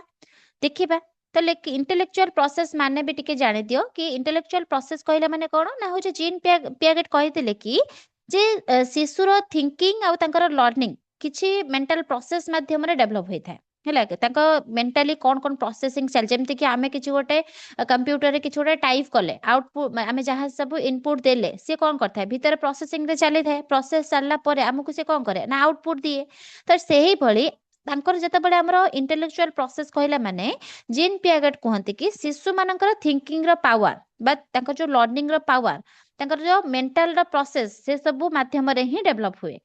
[SPEAKER 1] देखिबा तो इंटेलेक्चुअल प्रोसेस माने भी टिके जानि दियो कि इंटेलेक्चुअल प्रोसेस कहला माने कोन ना हो जीन पियागेट कहिथिले कि जे शिशुर थिंकिंग आ तांकर लर्निंग किछि मेंटल प्रोसेस माध्यम रे डेवलप होई थाए ହେଲା କି ତାଙ୍କ ମେଣ୍ଟାଲି କଣ କଣ ପ୍ରୋସେସିଂ ଚାଲି ଯେମିତି କି ଆମେ କିଛି ଗୋଟେ କମ୍ପ୍ୟୁଟରରେ କିଛି ଗୋଟେ ଟାଇପ୍ କଲେ ଆଉଟପୁଟ ଆମେ ଯାହା ସବୁ ଇନପୁଟ ଦେଲେ ସେ କଣ କରିଥାଏ ଭିତରେ ପ୍ରୋସେସିଂ ରେ ଚାଲିଥାଏ ପ୍ରୋସେସ ଚାଲିଲା ପରେ ଆମକୁ ସେ କଣ କରେ ନା ଆଉଟପୁଟ ଦିଏ ତ ସେଇଭଳି ତାଙ୍କର ଯେତେବେଳେ ଆମର ଇଣ୍ଟେଲେକ୍ଚୁଆଲ ପ୍ରୋସେସ କହିଲା ମାନେ ଜିନ୍ ପିଆଗେଟ୍ କୁହନ୍ତି कि ଶିଶୁ ମାନଙ୍କର ଥିଙ୍କିଂ ର ପାୱାର बा तांकर जो लर्निंग रो पावर तांकर जो मेंटल रो प्रोसेस से सब माध्यम रे ही डेवलप हुए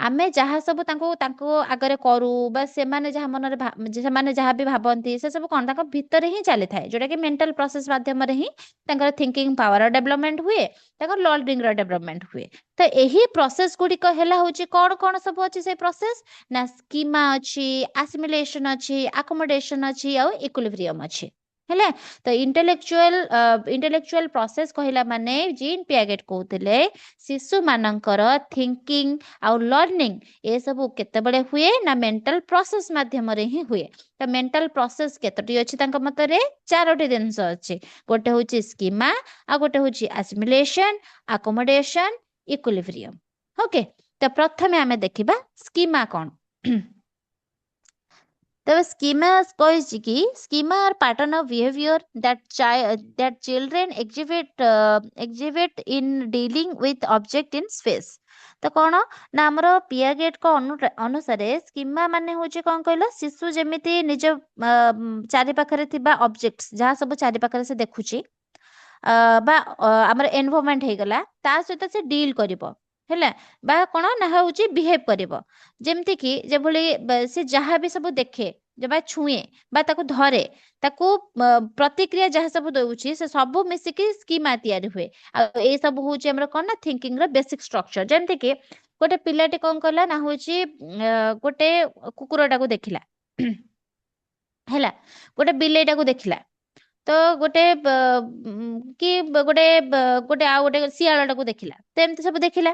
[SPEAKER 1] आमे जहा सब तांको आगरे करू बा से माने जहा मन रे से माने जहा भी भाबंती से सब कोन तांको भीतर ही चली थाए जोटा कि मेंटल प्रोसेस माध्यम रे ही तांकर थिंकिंग पावर डेवलपमेंट हुए तांकर लर्निंग रो डेवलपमेंट हुए तो एही प्रोसेस गुडी को हेला होची कोन कोन सब अछि से प्रोसेस ना स्कीमा अछि असिमिलेशन अछि अकोमोडेशन अछि और इक्विलिब्रियम अछि हेले तो इंटेलेक्चुअल प्रोसेस कहला माने जीन पियागेट कहउतले शिशु मानकर थिंकिंग आ लर्निंग ए सब केते बडे हुए ना मेंटल प्रोसेस माध्यम रे ही हुए तो मेंटल प्रोसेस केतटी अछि तांका मत रे चारोटी जिंस अछि गोटे होची स्कीमा आ गोटे होची असिमिलेशन अकोमोडेशन इक्विलिब्रियम ओके तो प्रथमे हमें देखिबा स्कीमा कोन तब schema कहै कि schema are pattern of behavior that children exhibit in dealing with object in space तो कौन ना हमर पियागेट को अनुसार स्कीमा माने होचे कौन कहलो शिशु जेमिति निज चारि पाखरे थिबा ऑब्जेक्ट्स जहाँ सब चारि पाखरे से देखुची बा हमर एनवायरनमेंट हे गला ता सहित से डील करिवो ହେଲା बा कोन ना होची बिहेव करिवो जेमति कि जे भली से जहाँ भी सब देखे जब छुए बा ताको धरे ताको प्रतिक्रिया जहाँ सब दउची से सब मिसिकी स्कीमा तैयारी हुए आ ए सब होची हमर कोन ना थिंकिंग रो बेसिक स्ट्रक्चर जेमति कि गोटे पिलाटी कोन कला ना होची गोटे कुकुरटा को देखिला ହେଲା गोटे बिलेटा को देखिला तो गोटे कि गोटे आ गोटे सियालटा को देखिला तो एमती सब देखिला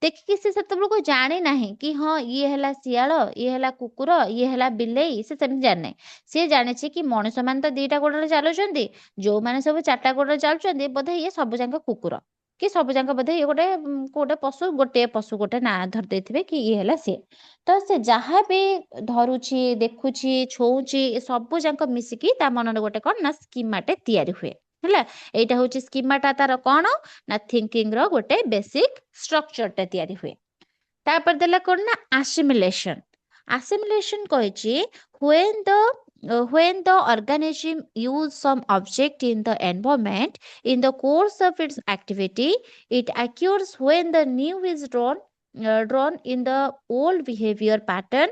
[SPEAKER 1] देखिकी से सेतबेल को जाने नहीं कि हाँ ये हैला सियाल ये हैला कुकुर ये हैला बिलेई से सेमती जाने सी जाने कि मनुष्य मान तो दीटा गोड़े चलुचंदी जो माने सब चारटा गोड़े चलुचंदी बोधे ये सब जांक कुकुर कि सब जांक बोधे ये गोटे पशु गोटे ना धर देथिबे कि ये हैला से तो से जहाँ भी धरुची देखुची छौची सब जांक मिसिकी ता मन गोटे कोन ना स्कीमाटे तैयारी हुए ହେଲା एटा होची स्कीमाटा तार कोन ना थिंकिंग रो गोटे बेसिक स्ट्रक्चर टे तैयारी हुए तापर देला कोन ना असिमिलेशन कहै छी when the when the organism use some object in the environment in the course of its activity, it occurs when the new is drawn in the old behavior pattern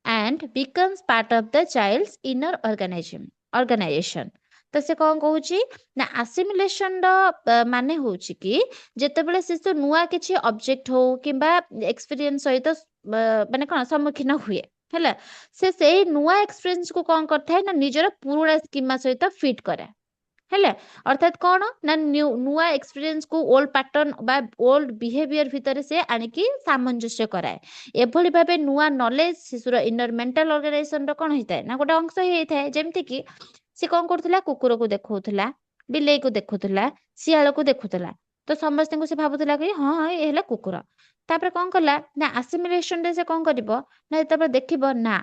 [SPEAKER 1] and becomes part of the child's inner organization. ତ ସେ କଣ କହୁଛି ନା ଆସିମିଲେସନ ର ମାନେ ହଉଛି କି ଯେତେବେଳେ ଶିଶୁ ନୂଆ କିଛି ଅବଜେକ୍ଟ ହଉ କିମ୍ବା ଏକ୍ସପିରିଏନ୍ସ ସହିତ ମାନେ କଣ ସମ୍ମୁଖୀନ ହୁଏ ହେଲା, ସେ ସେଇ ନୂଆ ଏକ୍ସପିରିଏନ୍ସ କୁ କଣ କରିଥାଏ ନା ନିଜର ପୁରୁଣା ସ୍କିମା ସହିତ ଫିଟ୍ କରେ ହେଲା। ଅର୍ଥାତ୍ କଣ ନା ନୂଆ ଏକ୍ସପିରିଏନ୍ସ କୁ ଓଲ୍ଡ ପାଟର୍ନ ବା ଓଲ୍ଡ ବିହେଭିୟର ଭିତରେ ସେ ଆଣିକି ସାମଞ୍ଜସ୍ୟ କରାଏ। ଏଭଳି ଭାବେ ନୂଆ ନଲେଜ ଶିଶୁର ଇନର ମେଣ୍ଟାଲ ଅର୍ଗାନାଇଜେସନ ର କଣ ହେଇଥାଏ ନା ଗୋଟେ ଅଂଶ ହେଇଥାଏ। ଯେମିତି କି ସେ କଣ କରୁଥିଲା, କୁକୁରକୁ ଦେଖଉଥିଲା, ବିଲେଇକୁ ଦେଖୁଥିଲା, ଶିଆଳକୁ ଦେଖୁଥିଲା, ତ ସମସ୍ତଙ୍କୁ ସେ ଭାବୁଥିଲା କି ହଁ ଏ ହେଲା କୁକୁର। ତାପରେ କଣ କଲା ନା ଆସିମିଲେସନ ରେ ସେ କଣ କରିବ ନା ଯେତେବେଳେ ଦେଖିବ ନା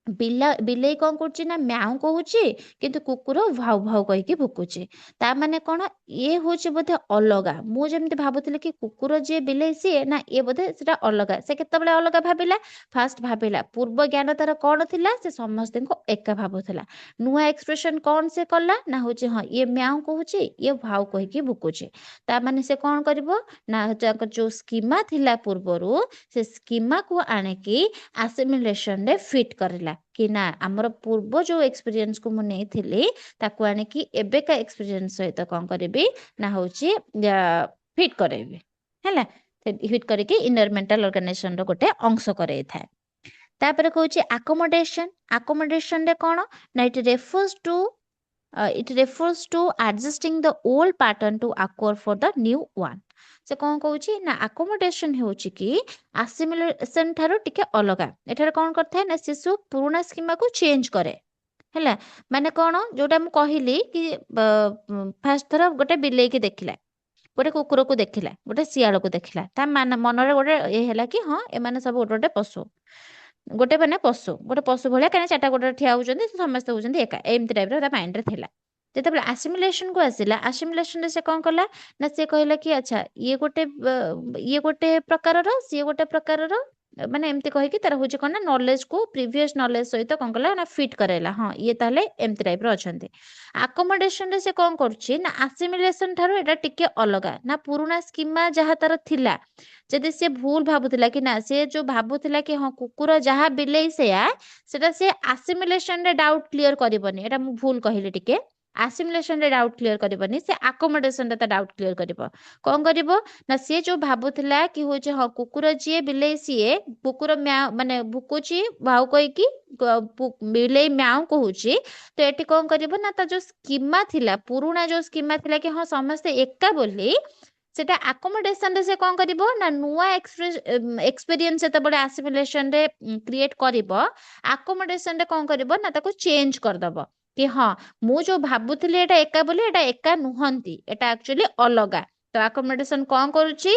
[SPEAKER 1] ବିଲେଇ କଣ କରୁଛି ନା ମ୍ୟାଉ କହୁଛି କିନ୍ତୁ କୁକୁର ଭାଉ ଭାଉ କହିକି ଭୁକୁଛି, ତା ମାନେ କଣ ଇଏ ହଉଛି ବୋଧେ ଅଲଗା। ମୁଁ ଯେମିତି ଭାବୁଥିଲି କି କୁକୁର ଯିଏ ବିଲେଇ ସିଏ, ନା ଇଏ ବୋଧେ ସେଟା ଅଲଗା। ସେ କେତେବେଳେ ଅଲଗା ଭାବିଲା, ଫାଷ୍ଟ ଭାବିଲା ପୂର୍ବ ଜ୍ଞାନ ତାର କଣ ଥିଲା, ସେ ସମସ୍ତଙ୍କୁ ଏକା ଭାବୁଥିଲା। ନୂଆ ଏକ୍ସପ୍ରେସନ କଣ ସେ କଲା ନା ହଉଛି ହଁ ଇଏ ମ୍ୟାଉ କହୁଛି, ଇଏ ଭାଉ କହିକି ଭୁକୁଛି। ତା ମାନେ ସେ କଣ କରିବ ନା ତାଙ୍କର ଯୋଉ ସ୍କିମା ଥିଲା ପୂର୍ବରୁ, ସେ ସ୍କିମାକୁ ଆଣିକି ଆସିମିଲେସନ ରେ ଫିଟ୍ କରିଲା କି ନା ଆମର ପୂର୍ବ ଯୋଉ ଏକ୍ସପିରିଏନ୍ସ କୁ ମୁଁ ନେଇଥିଲି ତାକୁ ଆଣିକି ଏବେକା ଏକ୍ସପିରିଏନ୍ସ ସହିତ କଣ କରିବି ନା ହଉଛି ଫିଟ୍ କରେଇବି ହେଲା। ଫିଟ୍ କରିକି ଇନର ମେଣ୍ଟାଲ ଅର୍ଗାନାଇଜେସନ ର ଗୋଟେ ଅଂଶ କରେଇଥାଏ। ତାପରେ କହୁଛି ଆକୋମୋଡେସନ। ଆକୋମୋଡେସନ ରେ କଣ ନା it refers to adjusting the old pattern to accord for the new one. ସେ କଣ କହୁଛି ନା ଆକୋମୋଡେସନ ହେଉଛି କି ଆସିମିଲେସନ ଠାରୁ ଟିକେ ଅଲଗା। ଏଠାରେ କଣ କରିଥାଏ ନା ଶିଶୁ ପୁରୁଣା ସ୍କିମାକୁ ଚେଞ୍ଜ କରେ ହେଲା। ମାନେ କଣ ଯୋଉଟା ମୁଁ କହିଲି କି ଫାଷ୍ଟ ଥର ଗୋଟେ ବିଲେଇକି ଦେଖିଲା, ଗୋଟେ କୁକୁରକୁ ଦେଖିଲା, ଗୋଟେ ଶିଆଳକୁ ଦେଖିଲା, ତା ମନରେ ଗୋଟେ ଇଏ ହେଲା କି ହଁ ଏମାନେ ସବୁ ଗୋଟେ ଗୋଟେ ପଶୁ, ଗୋଟେ ପଶୁ ଭଳିଆ, କାହିଁକିନା ଚାରିଟା ଗୋଡ଼ରେ ଠିଆ ହଉଛନ୍ତି, ସମସ୍ତେ ହଉଛନ୍ତି ଏକା, ଏମିତି ଟାଇପର ତା ମାଇଣ୍ଡରେ ଥିଲା। ଯେତେବେଳେ ଆସିମିଲେସନ କୁ ଆସିଲା, ଆସିମିଲେସନରେ ସେ କଣ କଲା ନା ସେ କହିଲା କି ଆଚ୍ଛା ଇଏ ଗୋଟେ ପ୍ରକାରର, ସିଏ ଗୋଟେ ପ୍ରକାରର, ମାନେ ଏମିତି କହିକି ତାର ହଉଛି କଣ ନା ନଲେଜ କୁ ପ୍ରିଭିୟସ ନଲେଜ ସହିତ କଣ କଲା ନା ଫିଟ୍ କରାଇଲା। ହଁ ଇଏ ତାହେଲେ ଏମିତି ଟାଇପର ଅଛନ୍ତି। ଆକୋମୋଡେସନ ରେ ସେ କଣ କରୁଛି ନା ଆସିମିଲେସନ ଠାରୁ ଏଟା ଟିକେ ଅଲଗା। ନା ପୁରୁଣା ସ୍କିମା ଯାହା ତାର ଥିଲା, ଯଦି ସେ ଭୁଲ ଭାବୁଥିଲା କି ନା ସେ ଯୋଉ ଭାବୁଥିଲା କି ହଁ କୁକୁର ଯାହା ବିଲେଇ ସେୟା, ସେଟା ସେ ଆସିମିଲେସନ ରେ ଡାଉଟ କ୍ଲିୟର କରିବନି। ଏଟା ମୁଁ ଭୁଲ କହିଲି ଟିକେ। ଆସିମିଲେସନ ରେ ଡାଉଟ କ୍ଲିୟର କରିବନି, ସେ ଆକୋମୋଡେସନ ରେ ତା ଡାଉଟ କ୍ଲିୟର କରିବ। କଣ କରିବ ନା ସିଏ ଯୋଉ ଭାବୁଥିଲା କି ହଉଛି ହଁ କୁକୁର ଯିଏ ବିଲେଇ ସିଏ, କୁକୁର ମାନେ ଭୁକୁଛି ଭାଉ କହିକି, ବିଲେଇ ମ୍ୟାଉ କହୁଛି, ତ ଏଠି କଣ କରିବ ନା ତା ଯୋଉ ସ୍କିମା ଥିଲା, ପୁରୁଣା ଯୋଉ ସ୍କିମା ଥିଲା କି ହଁ ସମସ୍ତେ ଏକା ବୋଲି, ସେଟା ଆକୋମୋଡେସନ ରେ ସେ କଣ କରିବ ନା ନୂଆ ଏକ୍ସପିରିଏନ୍ସ ଯେତେବେଳେ ଆସିମିଲେସନ ରେ କ୍ରିଏଟ କରିବ, ଆକୋମୋଡେସନ ରେ କଣ କରିବ ନା ତାକୁ ଚେଞ୍ଜ କରିଦବ କି ହଁ ମୁଁ ଯୋଉ ଭାବୁଥିଲି ଏଟା ଏକା ବୋଲି, ଏଟା ଏକା ନୁହନ୍ତି, ଏଟା ଆକ୍ଚୁଆଲି ଅଲଗା। ତ ଆକୋମୋଡେସନ କଣ କରୁଛି,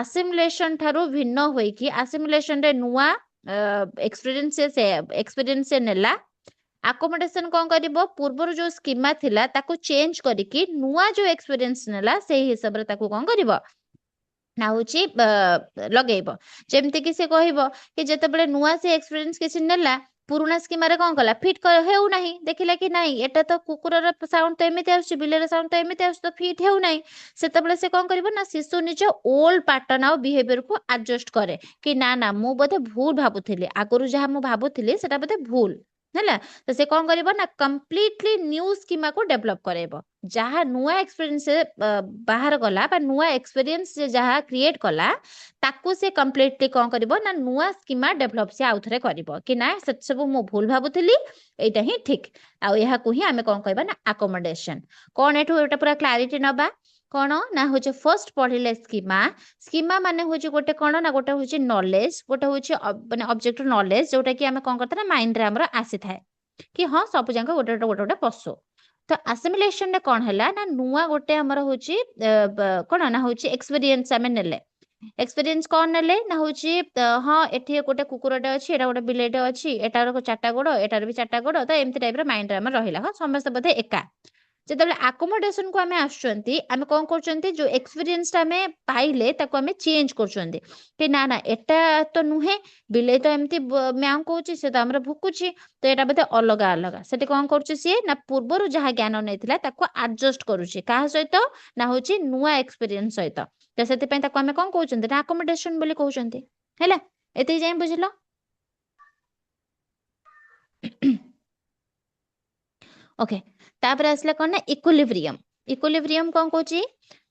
[SPEAKER 1] ଆସିମିଲେସନ ଠାରୁ ଭିନ୍ନ ହୋଇକି ଆସିମିଲେସନ ରେ ନୂଆ ଏକ୍ସପିରିଏନ୍ସ ନେଲା। ଆକୋମୋଡେସନ କଣ କରିବ, ପୂର୍ବରୁ ଯୋଉ ସ୍କିମା ଥିଲା ତାକୁ ଚେଞ୍ଜ କରିକି ନୂଆ ଯୋଉ ଏକ୍ସପିରିଏନ୍ସ ନେଲା ସେଇ ହିସାବରେ ତାକୁ କଣ କରିବ ନା ହଉଛି ଲଗେଇବ। ଯେମିତି କି ସେ କହିବ କି ଯେତେବେଳେ ନୂଆ ସେ ଏକ୍ସପିରିଏନ୍ସ କିଛି ନେଲା, ପୁରୁଣା ସ୍କିମାରେ କଣ କଲା ଫିଟ୍ ହେଉନାହିଁ, ଦେଖିଲା କି ନାଇଁ ଏଟା ତ କୁକୁରର ସାଉଣ୍ଡ ତ ଏମିତି ଆସୁଛି, ବିଲେଇର ସାଉଣ୍ଡ ତ ଏମିତି ଆସୁଛି, ତ ଫିଟ୍ ହେଉନାହିଁ। ସେତେବେଳେ ସେ କଣ କରିବ ନା ଶିଶୁ ନିଜ ଓଲ୍ଡ ପାଟର୍ନ ଆଉ ବିହେଭିୟରକୁ ଆଡଜଷ୍ଟ କରେ କି ନା ନା ମୁଁ ବୋଧେ ଭୁଲ ଭାବୁଥିଲି, ଆଗରୁ ଯାହା ମୁଁ ଭାବୁଥିଲି ସେଟା ବୋଧେ ଭୁଲ ହେଲା। ତ ସେ କଣ କରିବ ନା କମ୍ପ୍ଲିଟଲି ନ୍ୟୁ ସ୍କିମାକୁ ଡେଭଲପ କରାଇବ। ଯାହା ନୂଆ ଏକ୍ସପିରିଏନ୍ସ ବାହାର କଲା ବା ନୂଆ ଏକ୍ସପିରିଏନ୍ସ ଯାହା କ୍ରିଏଟ କଲା, ତାକୁ ସେ କମ୍ପ୍ଲିଟଲି କଣ କରିବ ନା ନୂଆ ସ୍କିମା ଡେଭଲପ ସେ ଆଉଥରେ କରିବ କି ନା ସେ ସବୁ ମୁଁ ଭୁଲ ଭାବୁଥିଲି, ଏଇଟା ହିଁ ଠିକ। ଆଉ ଏହାକୁ ହିଁ ଆମେ କଣ କହିବା ନା ଆକୋମୋଡେସନ। କଣ ଏଠୁ ଏଟା ପୁରା କ୍ଲାରିଟି ନବା। କଣ ନା ହଉଛି ଫାର୍ଷ୍ଟ ପଢିଲେ ସ୍କିମା ମାନେ ହଉଛି ଗୋଟେ କଣ ନା ଗୋଟେ ହଉଛି ନଲେଜ, ଗୋଟେ ହଉଛି ମାନେ ଅବଜେକ୍ଟ ନଲେଜ, ଯୋଉଟା କି ଆମେ କଣ କରିଥାଉ ନା ମାଇଣ୍ଡରେ ଆମର ଆସିଥାଏ କି ହଁ ସବୁ ଯାକ ଗୋଟେ ପଶୁ। ତ ଆସିମିଲେସନ ରେ କଣ ହେଲା ନା ନୂଆ ଗୋଟେ ଆମର ହଉଛି କଣ ନା ହଉଛି ଏକ୍ସପିରିଏନ୍ସ ଆମେ ନେଲେ। ଏକ୍ସପିରିଏନ୍ସ କଣ ନେଲେ ନା ହଉଛି ହଁ ଏଠି ଗୋଟେ କୁକୁରଟେ ଅଛି, ଏଟା ଗୋଟେ ବିଲେଇଟେ ଅଛି, ଏଟାର ଚାରିଟା ଗୋଡ, ଏଟାର ବି ଚାରିଟା ଗୋଡ, ତ ଏମିତି ଟାଇପର ମାଇଣ୍ଡରେ ଆମର ରହିଲା। ହଁ ସମସ୍ତେ ବୋଧେ ଏକା। ଯେତେବେଳେ ଆକୋମୋଡେସନ କୁ ଆମେ ଆସୁଛନ୍ତି ଆମେ କଣ କରୁଛନ୍ତି ଯୋଉ ଏକ୍ସପିରିଏନ୍ସ ଟା ଆମେ ପାଇଲେ ତାକୁ ଆମେ ଚେଞ୍ଜ କରୁଛନ୍ତି କି ନା ନା ଏଟା ତ ନୁହେଁ ବିଲେଇ ତ ଏମିତି ମ୍ୟାଉ କହୁଛି ସେ ତ ଆମର ଭୁକୁଛି ତ ଏଟା ବୋଧେ ଅଲଗା ଅଲଗା ସେଠି କଣ କରୁଛି ସିଏ ନା ପୂର୍ବରୁ ଯାହା ଜ୍ଞାନ ନେଇଥିଲା ତାକୁ ଆଡଜଷ୍ଟ କରୁଛି କାହା ସହିତ ନା ହଉଛି ନୂଆ ଏକ୍ସପିରିଏନ୍ସ ସହିତ ତ ସେଥିପାଇଁ ତାକୁ ଆମେ କଣ କହୁଛନ୍ତି ନା ଆକୋମୋଡେସନ ବୋଲି କହୁଛନ୍ତି ହେଲା ଏତିକି ଯାଇ ବୁଝିଲ ओके तापर आसला कौन ना इक्विलिब्रियम कौन कौची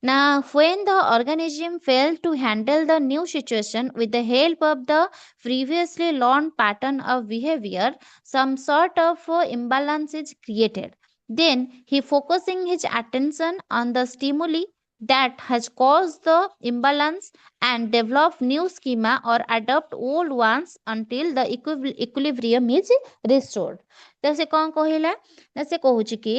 [SPEAKER 1] ना when the organism fail to handle the new situation with the help of the previously learned pattern of behavior some sort of imbalance is created then he focusing his attention on the stimuli that has caused the imbalance and develop new schema or adopt old ones until the equilibrium is restored तो से कौन कहला ना से कहूची कि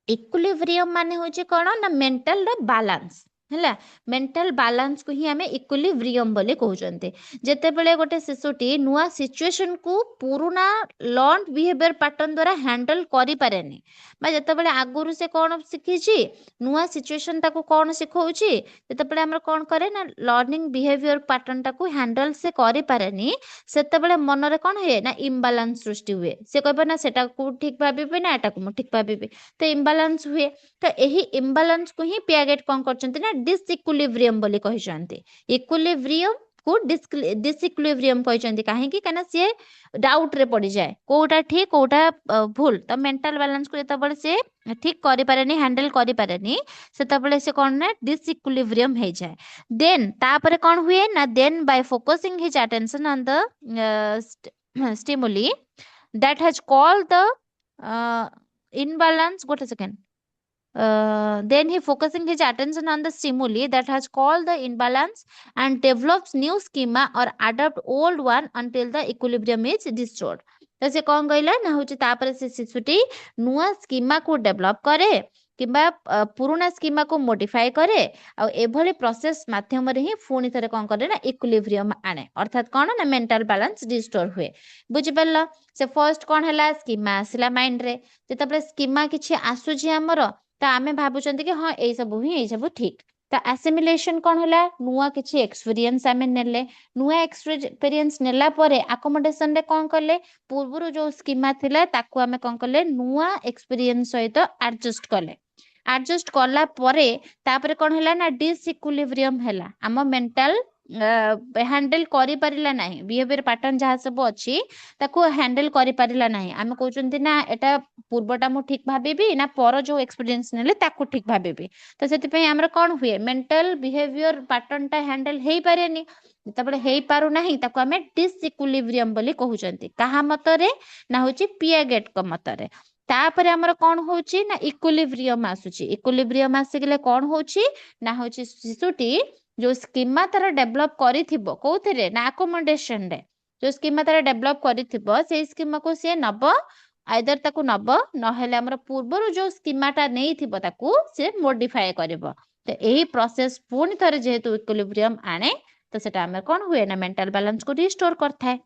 [SPEAKER 1] equilibrium माने होची कोन ना मेंटल बैलेंस हैला मेंटल बैलेंस को ही हमें इक्विलिब्रियम बोले कहउचंते जेते बेले गोटे शिशुटी नुआ सिचुएशन को पुराना लर्न बिहेवियर पैटर्न द्वारा हैंडल करि पारेनी बा जेते बेले आगुरु से कोन सिखिची नुआ सिचुएशन ताको कोन सिखौची जेते बेले हमर कोन करे ना लर्निंग बिहेवियर पैटर्न ताको हैंडल से करि पारेनी सेते बेले मन रे कोन हे ना इम्बैलेंस सृष्टि हुए से कहबा ना सेटा को ठीक भाबी ना एटा को म ठीक भाबी तो इम्बैलेंस हुए तो यही इम्बैलेंस को ही पियागेट कौन करचंती ना डिसइक्विलिब्रियम बोली कहिसंती इक्विलिब्रियम को डिसइक्विलिब्रियम कहिसंती काहे कि कना से डाउट रे पड़ी जाए कोटा ठीक कोटा भूल तो मेंटल बैलेंस को जेता बळे से ठीक करि पारेनी हैंडल करि पारेनी सेता बळे से कोन ना डिसइक्विलिब्रियम हे जाए देन तापरे कोन हुए ना then by focusing his attention on the stimuli that has called the imbalance what a second then he focusing his attention on the stimuli that has caused the imbalance and develops new schema or adopt old one until the equilibrium is restored तो से कौन कहला ना होची तापर से शिशुटी नुआ schema को डेवलप करे किंबा पुराना स्कीमा को मॉडिफाई करे आ एभली प्रोसेस माध्यम रे ही पुणी थरे कोन करे ना इक्विलिब्रियम आने अर्थात कोन ना मेंटल बैलेंस रिस्टोर हुए बुझि परला से फर्स्ट कोन हला स्कीमा आसिला माइंड रे जेतबे स्कीमा किछि आसुछि हमर तो आमे भाबुचंती कि हां एई सब ठीक तो एसिमिलेशन कोन हला नुआ किछि एक्सपीरियंस आमे नेले नुआ एक्सपीरियंस नेला परे अकोमोडेशन रे कोन करले पूर्वरु जो स्कीमा थिला ताकू आमे कोन करले नुआ एक्सपीरियंस सहित एडजस्ट करला परे तापरे कोन हला ना डिसइक्विलिब्रियम हला आम मेंटल हैंडल करि परिला नाही बिहेवियर पैटर्न जहा सब अछि ताको हैंडल करि परिला नाही आमे कहउचंती ना एटा पूर्वटा मु ठीक भाबेबी ना पर जो एक्सपीरियंस नेले ताको ठीक भाबेबी तो सेति पई हमरा कोन हुए मेंटल बिहेवियर पैटर्न टा हैंडल हेई पारेनी तबले हेई पारु नाही ताको आमे डिसइक्विलिब्रियम बोली कहउचंती काहा मतरे ना होची पियागेट को मतरे तापर हमर कोन होची ना इक्विलिब्रियम आसुची इक्विलिब्रियम आसिगले कोन होची ना होची शिशुटी जो स्कीमा तार डेवलप करिथिबो कोथरे ना अकोमोडेशन रे जो स्कीमा तार डेवलप करिथिबो से स्कीमा को से नब आइदर ताकू नब नहेले हमर पूर्वरु जो स्कीमा ता नेइथिबो ताकू से मॉडिफाई करबो तो एही प्रोसेस पूर्ण थरे जेहेतु इक्विलिब्रियम आने तो सेटा हमर कोन हुए ना मेंटल बैलेंस को रिस्टोर करथाय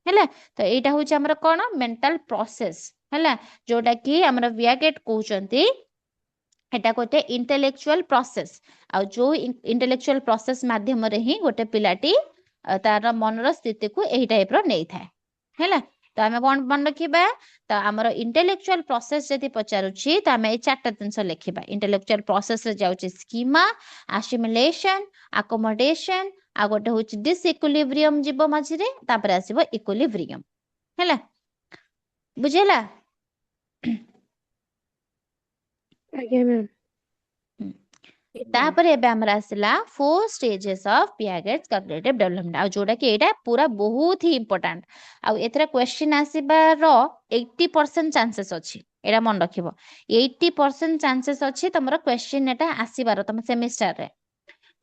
[SPEAKER 1] हैला तो एटा होची हमर कोन मेंटल प्रोसेस हैला जोटा कि हमर वियागेट कहउचंती एटा गोटे इंटेलेक्चुअल प्रोसेस आ जो इंटेलेक्चुअल प्रोसेस माध्यम रे ही गोटे पिलाटी तार मनर स्थिति को एही टाइप रो नै थाए हैला तो आमे कोन मन रखिबा तो हमर इंटेलेक्चुअल प्रोसेस जति पचारुछि तो आमे ए चारटा दिनस लिखिबा इंटेलेक्चुअल प्रोसेस रे जाउछि स्कीमा असिमिलेशन अकोमोडेशन आ गोटे होछि डिसइक्विलिब्रियम जीव मझी रे तापर आसीबो इक्विलिब्रियम हैला बुझेला
[SPEAKER 4] आज्ञा मैम
[SPEAKER 1] तापर एबे हमरा आसिला 4 स्टेजेस ऑफ पियागेट्स कॉग्निटिव डेवलपमेंट आ जोटा कि एटा पूरा बहुत ही इंपोर्टेंट आ एथरा क्वेश्चन आसीबार 80% चांसेस अछि एटा मन रखिबो 80% चांसेस अछि तमरो क्वेश्चन एटा आसीबार तम सेमेस्टर रे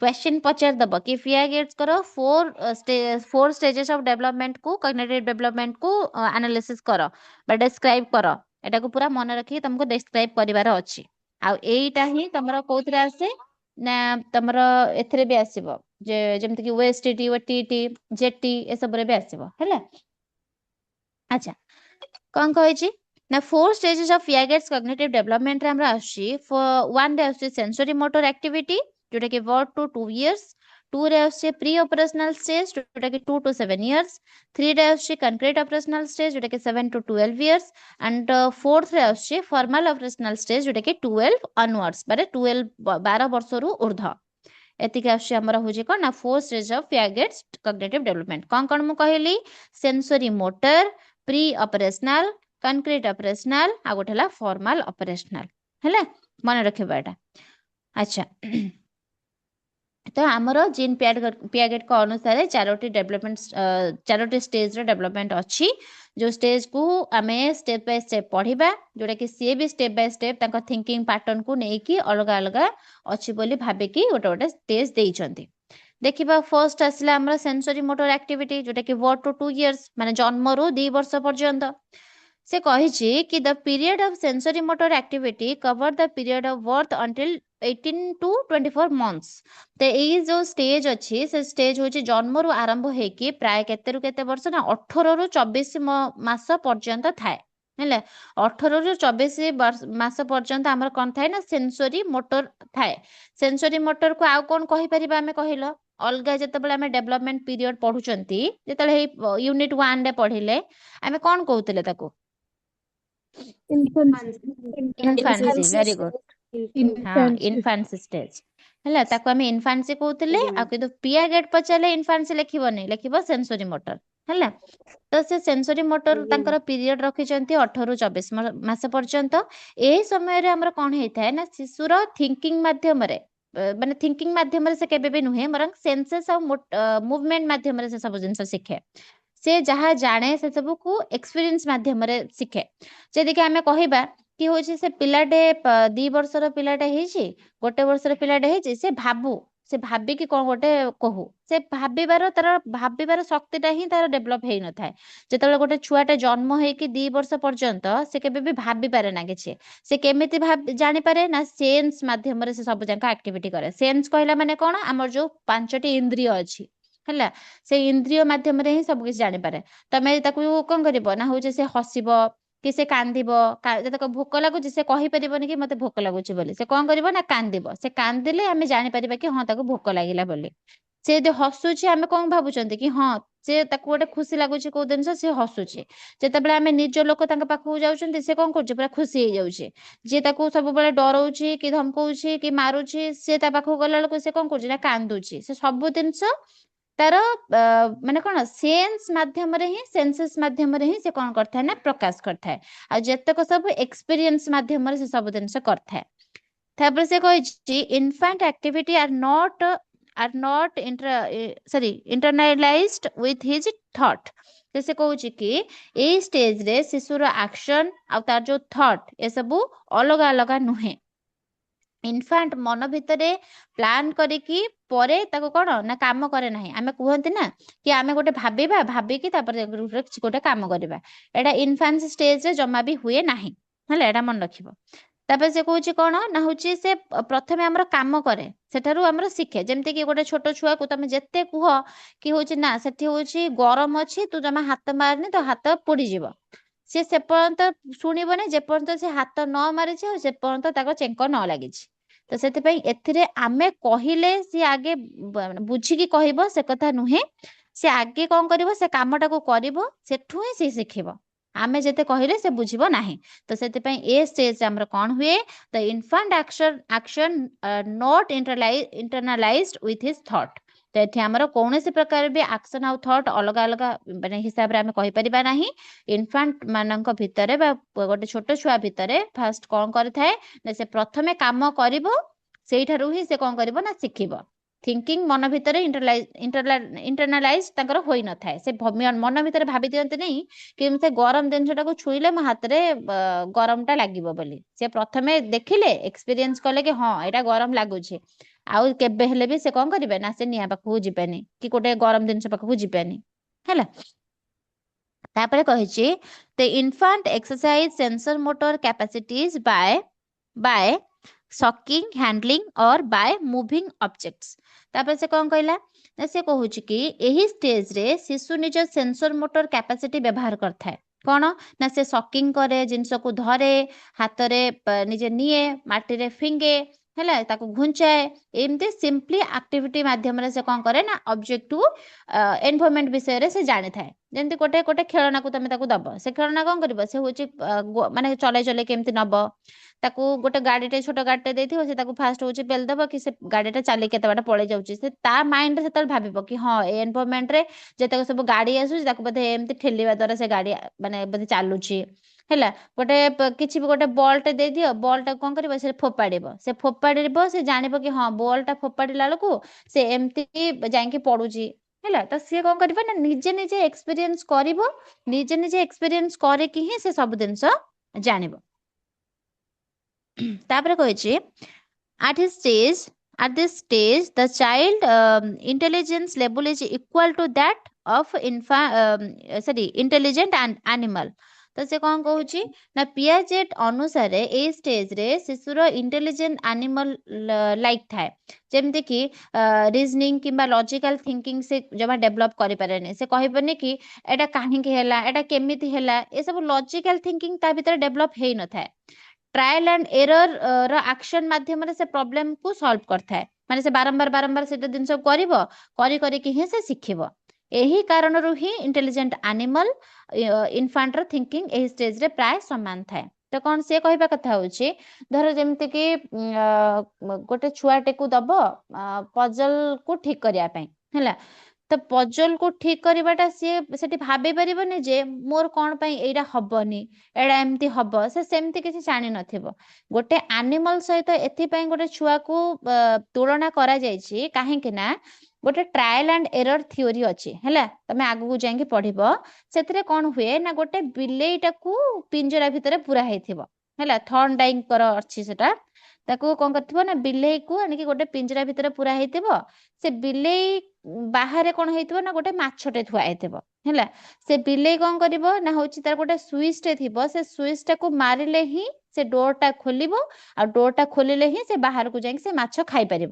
[SPEAKER 1] क्वेश्चन पचार दबो कि पियागेट्स करो 4 स्टेजेस ऑफ डेवलपमेंट को कॉग्निटिव डेवलपमेंट को एनालिसिस करो बा डिस्क्राइब करो एटा को पूरा मन रखि तुमको डिस्क्राइब करिवार अछि आ एटा ही तमरो कोथरे आसे ना तमरो एथरे भी आसीबो जे जेमति कि ओएसटीटी ओटीटी जेटी ए सब रे भी आसीबो हैला अच्छा कोन कहै छी ना 4 stages of Piaget's cognitive development रे हमरा आछि for 1 रे आछि sensory motor activity जोटा कि 1 to 2 years, 2 रे आछि pre operational stage जोटा कि 2 to 7 years, 3 रे आछि concrete operational stage जोटा कि 7 to 12 years and 4th रे आछि formal operational stage जोटा कि 12 onwards माने 12 वर्ष रु ऊर्ध्व एतिके आछि हमरा होजे कोन ना 4 stage of Piaget's cognitive development कोन मु कहली sensory motor, pre operational, concrete operational आ गोटे हला formal operational हैला मन रखिबा एटा अच्छा तो आमर जीन पियागेट को अनुसार चारोटी स्टेज रो डेवलपमेंट अच्छी जो स्टेज को आमे स्टेप बाय स्टेप पढ़िबा जोटा कि सी भी स्टेप बाय स्टेप तांको थिंकिंग पैटर्न को नेकी अलग अलग अच्छी बोली भाबे कि गोटे गोटे स्टेज देइचंती देखिबा फर्स्ट आसला हमर सेंसरी मोटर एक्टिविटी जोटा कि 1 to 2 years माने जन्म रो 2 वर्ष पर्यंत से कहिछि कि the period of sensory motor activity cover the period of birth until 18 to 24 months ते एई जो स्टेज अछि से स्टेज होछि जन्म रु आरंभ हेकी प्राय केते रु केते वर्ष ना 18 रु 24 मास पर्यंत थाए हेले 18 रु 24 मास पर्यंत हमर कोन थाए ना सेंसरी मोटर थाए सेंसरी मोटर को आउ कोन कहि परिबा हमें कहिलो अलगा जेतेबेले हमें डेवलपमेंट पीरियड पढुचंती जेतेबेले यूनिट 1 रे पढिले हमें कोन कहउतले ताको इन्फांसी वेरी गुड हाँ इन्फांसी स्टेज हैला ताको हमें इन्फांसी कहउतले आ किदो पियागेट पचाले इन्फांसी लेखिबो नै लेखिबो सेंसरी मोटर हैला तो से सेंसरी मोटर तांकर पीरियड रखिचंती 18 रु 24 मास पर्यंत एही समय रे हमर कोन हेथाय ना शिशुर थिंकिंग माध्यम रे माने थिंकिंग माध्यम रे से केबे भी नुहे मरंग सेंसेस और मूवमेंट माध्यम रे से सब जिंस शिखे से जहाँ जाने से सब को एक्सपीरियंस माध्यम रे शिखे जदि कि आमे कहिबा कि होछि से पिलाटे 2 वर्षर पिलाटे हेछि गोटे वर्षर पिलाटे हेछि से भाबी कि कोन गोटे कहू से भाबिबार शक्तिटा ही तार डेभलप हेइ न थाए जेतेबेले गोटे छुआटे जन्म हे कि 2 वर्ष पर्यंत से केबे भी भाबी पारे ना किछि से केमिति जानि पारे ना सेंस माध्यम रे से सब जाका एक्टिविटी करे सेंस कहला माने कोन हमर जो 5टी इंद्रिय अछि हैला से इंद्रिय माध्यम रे ही सब किछ जानि पारे तमे ताकू कोन करिवो ना होजे से हसिबो कि से कांदिबो जतक भोक लागुची से कहि परिबोनी कि मते भोक लागुची बोली से कोन करिवो ना कांदिबो से कांदिले हमें जानि परिबा कि हां ताकू भोक लागिला बोली से यदि हसुची हमें कोन भाबुचंती कि हां से ताकू गोटे खुशी लागुची को दिनस से हसुची जेतेबेले हमें निज लोक तांका पाखु जाउचंती से कोन करछ पूरा खुशी हे जाउची जे ताकू सब बेले डरउची कि धमकउची कि मारुची से ता पाखु गला लोक से कोन करछ ना कांदुची से सब दिनस तार माने कोन सेंस माध्यम रे ही सेंसेस माध्यम रे ही से कोन करथाय ना प्रकाश करथाय आ जतक सब एक्सपीरियंस माध्यम रे से सब दिन से करथाय तापर से कहि infant activity are not internalised with his thought से कहूची कि ए स्टेज रे शिशुर एक्शन आ तार जो थॉट ए सब अलग अलग नुहे इनफैंट मन भितरे प्लान करिकी परे ताको कोन ना काम करे नाही आमे कहंती ना कि आमे गोटे भाबी कि तापर गोटे काम करबा एटा इन्फेंस स्टेज रे जमा भी हुए नाही हले एटा मन रखिबो तापर से कहूची कोन ना होची से प्रथमे हमर काम करे सेठारु हमर शिखे जेमते कि गोटे छोटो छुआ को तमे जत्ते कुह कि होची ना सेठी होची गरम अछि तू जमा हाथ मारनी तो हाथ पोडी जीवो से पर्यंत शुणिबो नै जे पर्यंत से हाथ न मारिछ से पर्यंत ताको चेंक न लागिछ तो सेति पई एथिरे आमे कहिले से आगे बुझी की कहइबो से कथा नुहे से आगे कोन करिवो से कामटा को करिवो सेठु ही से सिखिबो आमे जेते कहिले से बुझिबो नाही तो सेति पई ए स्टेज हमर कोन हुए the infant action not internalised with his thought तो एथि हमर कोनोसी प्रकार भी एक्शन आउ थॉट अलग अलग माने हिसाब रे आमे कहि परिबा नाही इन्फेंट मानक भितरे बा गोटे छोटो छुआ भितरे फर्स्ट कोन करथाय ना से प्रथमे काम करिवो सेइठारु ही से कोन करिवो ना सिखिबो थिंकिंग मन भितरे इंटरनलाइज ताकर होई न थाए से मन भितरे भाबी दियंते नै कि से गरम जिनसटा को छुइले म हाथ रे गरमटा लागिवो बोली से प्रथमे देखिले एक्सपीरियंस कले कि हां एटा गरम लागुछे आउ केबे हेले भी से कोन करिवे ना से निया पाखु जिबेनी कि कोटे गरम जिनस पाखु जिबेनी हैला तापरे कहिछि the infant exercise sensor motor capacities by sucking handling और बाय मूविंग ऑब्जेक्ट्स तापर से कोन कहला ना से कहूछि कि एही स्टेज रे शिशु निज सेंसर मोटर कैपेसिटी व्यवहार करथाय कौन ना से सकिंग करे जिनस को धरे हाथ रे निजे निए माटी रे फिंगे है ताको घुंचाए एमती सिंपली एक्टिविटी माध्यम से कौन करे ना ऑब्जेक्ट टू एनवायरनमेंट विषय रे से जानी थाए जमती गोटे गोटे खेलना को तमे ताको दब से खेलना कौन कर से हूँ माने चले चले केमती नब ताकू गोटे गाड़ीटे छोट गाड़ीटे देथिबो से ताकू फास्ट होची पेल दबो कि से गाड़ीटा चाली केते बाटा पळे जाउची से ता माइंड रे सेतल भाबिबो कि हां ए एनवायरनमेंट रे जेतक सब गाड़ी आसुची ताकू बोधे एमती ठेलिबा द्वारा से गाड़ी माने बोधे चालुची ହେଲା गोटे କିଛି ବି ଗୋଟେ ବଲ୍ ଟେ ଦେଇ ଦିଅ ବଲ୍ ଟା କଣ କରିବ ସେ ଫୋପାଡ଼ିବ ସେ ଜାଣିବ କି ହଁ ବଲ୍ ଟା ଫୋପାଡ଼ିଲା ବେଳକୁ ସେ ଏମିତି ଯାଇକି ପଡୁଛି ହେଲା ତ ସିଏ କଣ କରିବ ନା ନିଜେ ନିଜେ ଏକ୍ସପିରିଏନ୍ସ କରିବ ନିଜେ ନିଜେ ଏକ୍ସପିରିଏନ୍ସ କରିକି ହିଁ ସେ ସବୁ ଜିନିଷ ଜାଣିବ ତାପରେ କହିଛି at this stage the child intelligence level is equal to that of intelligent animal तो से कौन कहूची ना पियाजेट अनुसार ए स्टेज रे शिशुर इंटेलिजेंट एनिमल लाइक थाए जेमती कि रीजनिंग किंबा लॉजिकल थिंकिंग से जमा डेवलप करि पारेनी से कहि परनी कि एटा काहेकि हैला एटा केमिति हैला ए सब लॉजिकल थिंकिंग ता भीतर डेवलप हेई न थाए ट्रायल एंड एरर रो एक्शन माध्यम रे से प्रॉब्लम को सॉल्व करथाए माने से बारंबार बारंबार से जिनस करिवो करी कि ही से सिखिबो यही कारण रू ही इंटेलिजेंट एनिमल इन्फांट रो थिंकिंग एही स्टेज रे प्राय समान थाए तो कौन से कहबा कथा होची धर जेमति कि गोटे छुआटे को दबो पजल को ठीक करिया पई हैला तो पजल को ठीक करवाटा सी सेठी भाबी परिबनी जे मोर कौन पई एटा हबनी एटा एमती हब से सेमती किसी जानि नथिबो गोटे एनिमल सहित एथि पई गोटे छुआ को तुलना करा जायछि काहे कि ना गोटे ट्रायल एंड एरर थ्योरी अच्छी है तमें आगू जाइए पढ़ब से कौन हुए ना गोटे बिलेईटा को पिंजरा भितर पूरा है थर्नडाइंग कर अच्छी सेटा ताकू कौन कर ना बिलेई को आनिक गोटे पिंजरा भितर पूरा है से बिलेई बाहर कौन हो ना गोटे माछटे थुआ है से बिलेई कौन कर ना हूँ तार गोटे स्विच टे थी से स्विच टा को मारिले ही से डोर टा खोल आ डोर टा खोलिले ही से बाहर को जाइए से माछ खाई पार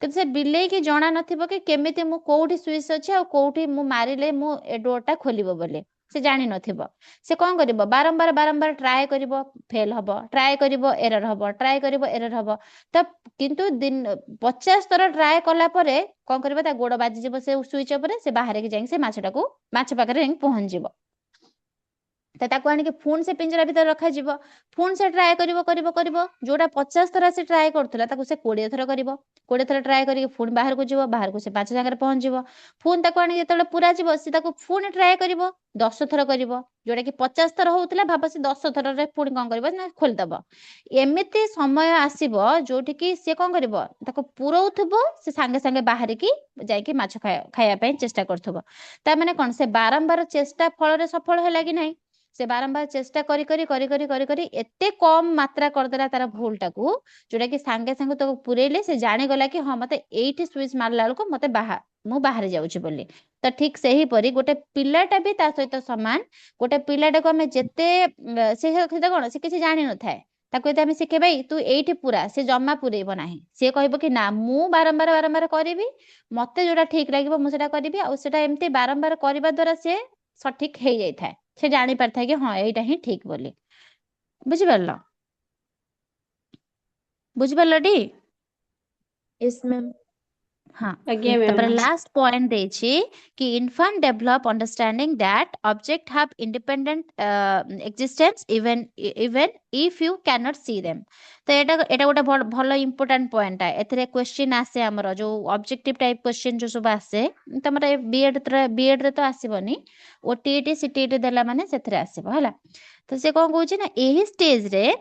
[SPEAKER 1] କିନ୍ତୁ ସେ ବିଲେଇ କି ଜଣା ନଥିବ କି କେମିତି ମୁଁ କୋଉଠି ସୁଇଚ ଅଛି ଆଉ କୋଉଠି ମୁଁ ମାରିଲେ ମୁଁ ଏ ଡୋରଟା ଖୋଲିବ ବୋଲି ସେ ଜାଣି ନଥିବ ସେ କଣ କରିବ ବାରମ୍ବାର ବାରମ୍ବାର ଟ୍ରାଏ କରିବ ଫେଲ ହବ ଟ୍ରାଏ କରିବ ଏରର ହବ ଟ୍ରାଏ କରିବ ଏରର ହବ ତ କିନ୍ତୁ 50 ଥର ଟ୍ରାଏ କଲା ପରେ କଣ କରିବ ତା ଗୋଡ ବାଜିଯିବ ସେ ସୁଇଚ ଉପରେ ସେ ବାହାରେ କି ଯାଇକି ସେ ମାଛଟାକୁ ମାଛ ପାଖରେ ଯାଇକି ପହଞ୍ଚିବ ताकू आनिक पुणी से पिंजरा भीतर रखा जीवो पुणी से ट्राए करिवो जोटा 50 थर से ट्राए करथला ताकू से 20 थर करिवो 20 थर ट्राए करिके पुणी बाहर को जीवो बाहर को से 5 जगह पहुंच जीवो पुणी ताकू आनिक जेतले पूरा जीवो से ताकू पुणी ट्राए करिवो 10 थर करिवो जोटा कि 50 थर होउतला भाबो से 10 थर रे पुणी कोन करिवो ना खोल दबो एमिति समय आसीबो जोठी कि से कोन करिवो ताकू पुरौथबो से संगे संगे बाहर की जाई कि माछ खाया पई चेष्टा करथबो ता माने कोन से बारंबार चेष्टा फल रे सफल होला कि नहीं से बारंबार चेष्टा करी करी करी करी करी करी एते कम मात्रा करदेला तार भूल टाकू जोटा कि सांगे सांगे तो पुरेले से जानी गला कि हाँ मते एठी स्विच मारला बेलको मते बाहर जाउछि बोली तो ठीक सही परी गोटे पिलाटा भी ता सहित समान गोटे पिलाटा को हमें जेते से कोन से किछि जानि न थाए ताको एते हमें सिखे भाई तू एठी पूरा से जम्मा पुरेबो नाही से कहबो कि ना मु बारंबार बारंबार करिवि मते जोटा ठीक लागिवो मु सेटा करिवि आ सेटा एम्ति बारंबार करबा द्वारा से सठिक हे जाई थाए से जानी पारथा कि हाँ एटा ही ठीक बोली बुझिपारल डी
[SPEAKER 3] यस मैम
[SPEAKER 1] हाँ
[SPEAKER 2] आज्ञा
[SPEAKER 1] तापर
[SPEAKER 2] मैम
[SPEAKER 1] लास्ट पॉइंट देछि कि infant develop understanding that object have independent existence even if you cannot see them तो एटा गोटे भलो इंपोर्टेंट पॉइंट है एथरे क्वेश्चन आसे हमर जो ऑब्जेक्टिव टाइप क्वेश्चन जो सब आसे तमरा बीएड रे तो आसीबनी ओटीटी सीटीटी देला माने सेथरे आसीबो हला तो से कोन कहूची ना एही स्टेज रे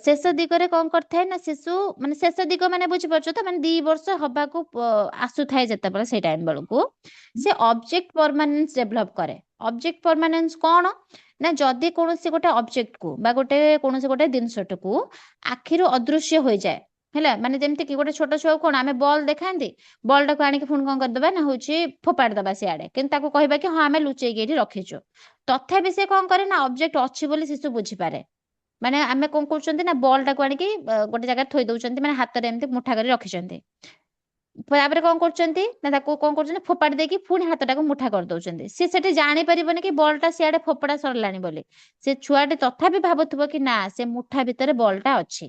[SPEAKER 1] शेष दिगरे कौन करथाय ना शिशु माने शेष दिग माने बुझी परछो तो माने 2 वर्ष हबा को आसु थाय जते बेले से टाइम बेलको से ऑब्जेक्ट परमानेंस डेवलप करे ऑब्जेक्ट परमानेंस कोन ना जदी कोनोसी गोटे ऑब्जेक्ट को बा कोनोसी गोटे दिनसट को आखिरो अदृश्य होई जाय हैला माने जेमति कि गोटे छोट छुआ कोन आमे बॉल देखांदी बॉल टा को आनी के फोन कोन कर दबा ना होची फोपाड़ दबा से आडे किंतु ताको कहबा कि हां आमे लुचेई गेडी रखिचो तथापि से कोन करे ना ऑब्जेक्ट अछि बोली शिशु बुझी पारे माने आमे कोन करछंती ना बॉल टा को आनी के गोटे जगह थोई दउछंती माने हाथ रे एमती मुठा करी रखिछंती ତାପରେ କଣ କରୁଛନ୍ତି ନା ତାକୁ କଣ କରୁଛନ୍ତି ଫୋପାଡ଼ି ଦେଇକି ପୁଣି ହାତଟାକୁ ମୁଠା କରିଦଉଛନ୍ତି। ସେ ସେଠି ଜାଣିପାରିବନି କି ବଲଟା ସିଆଡେ ଫୋପଡ଼ା ସରିଲାଣି ବୋଲି। ସେ ଛୁଆଟି ତଥାପି ଭାବୁଥିବ କି ନା ସେ ମୁଠା ଭିତରେ ବଲଟା ଅଛି।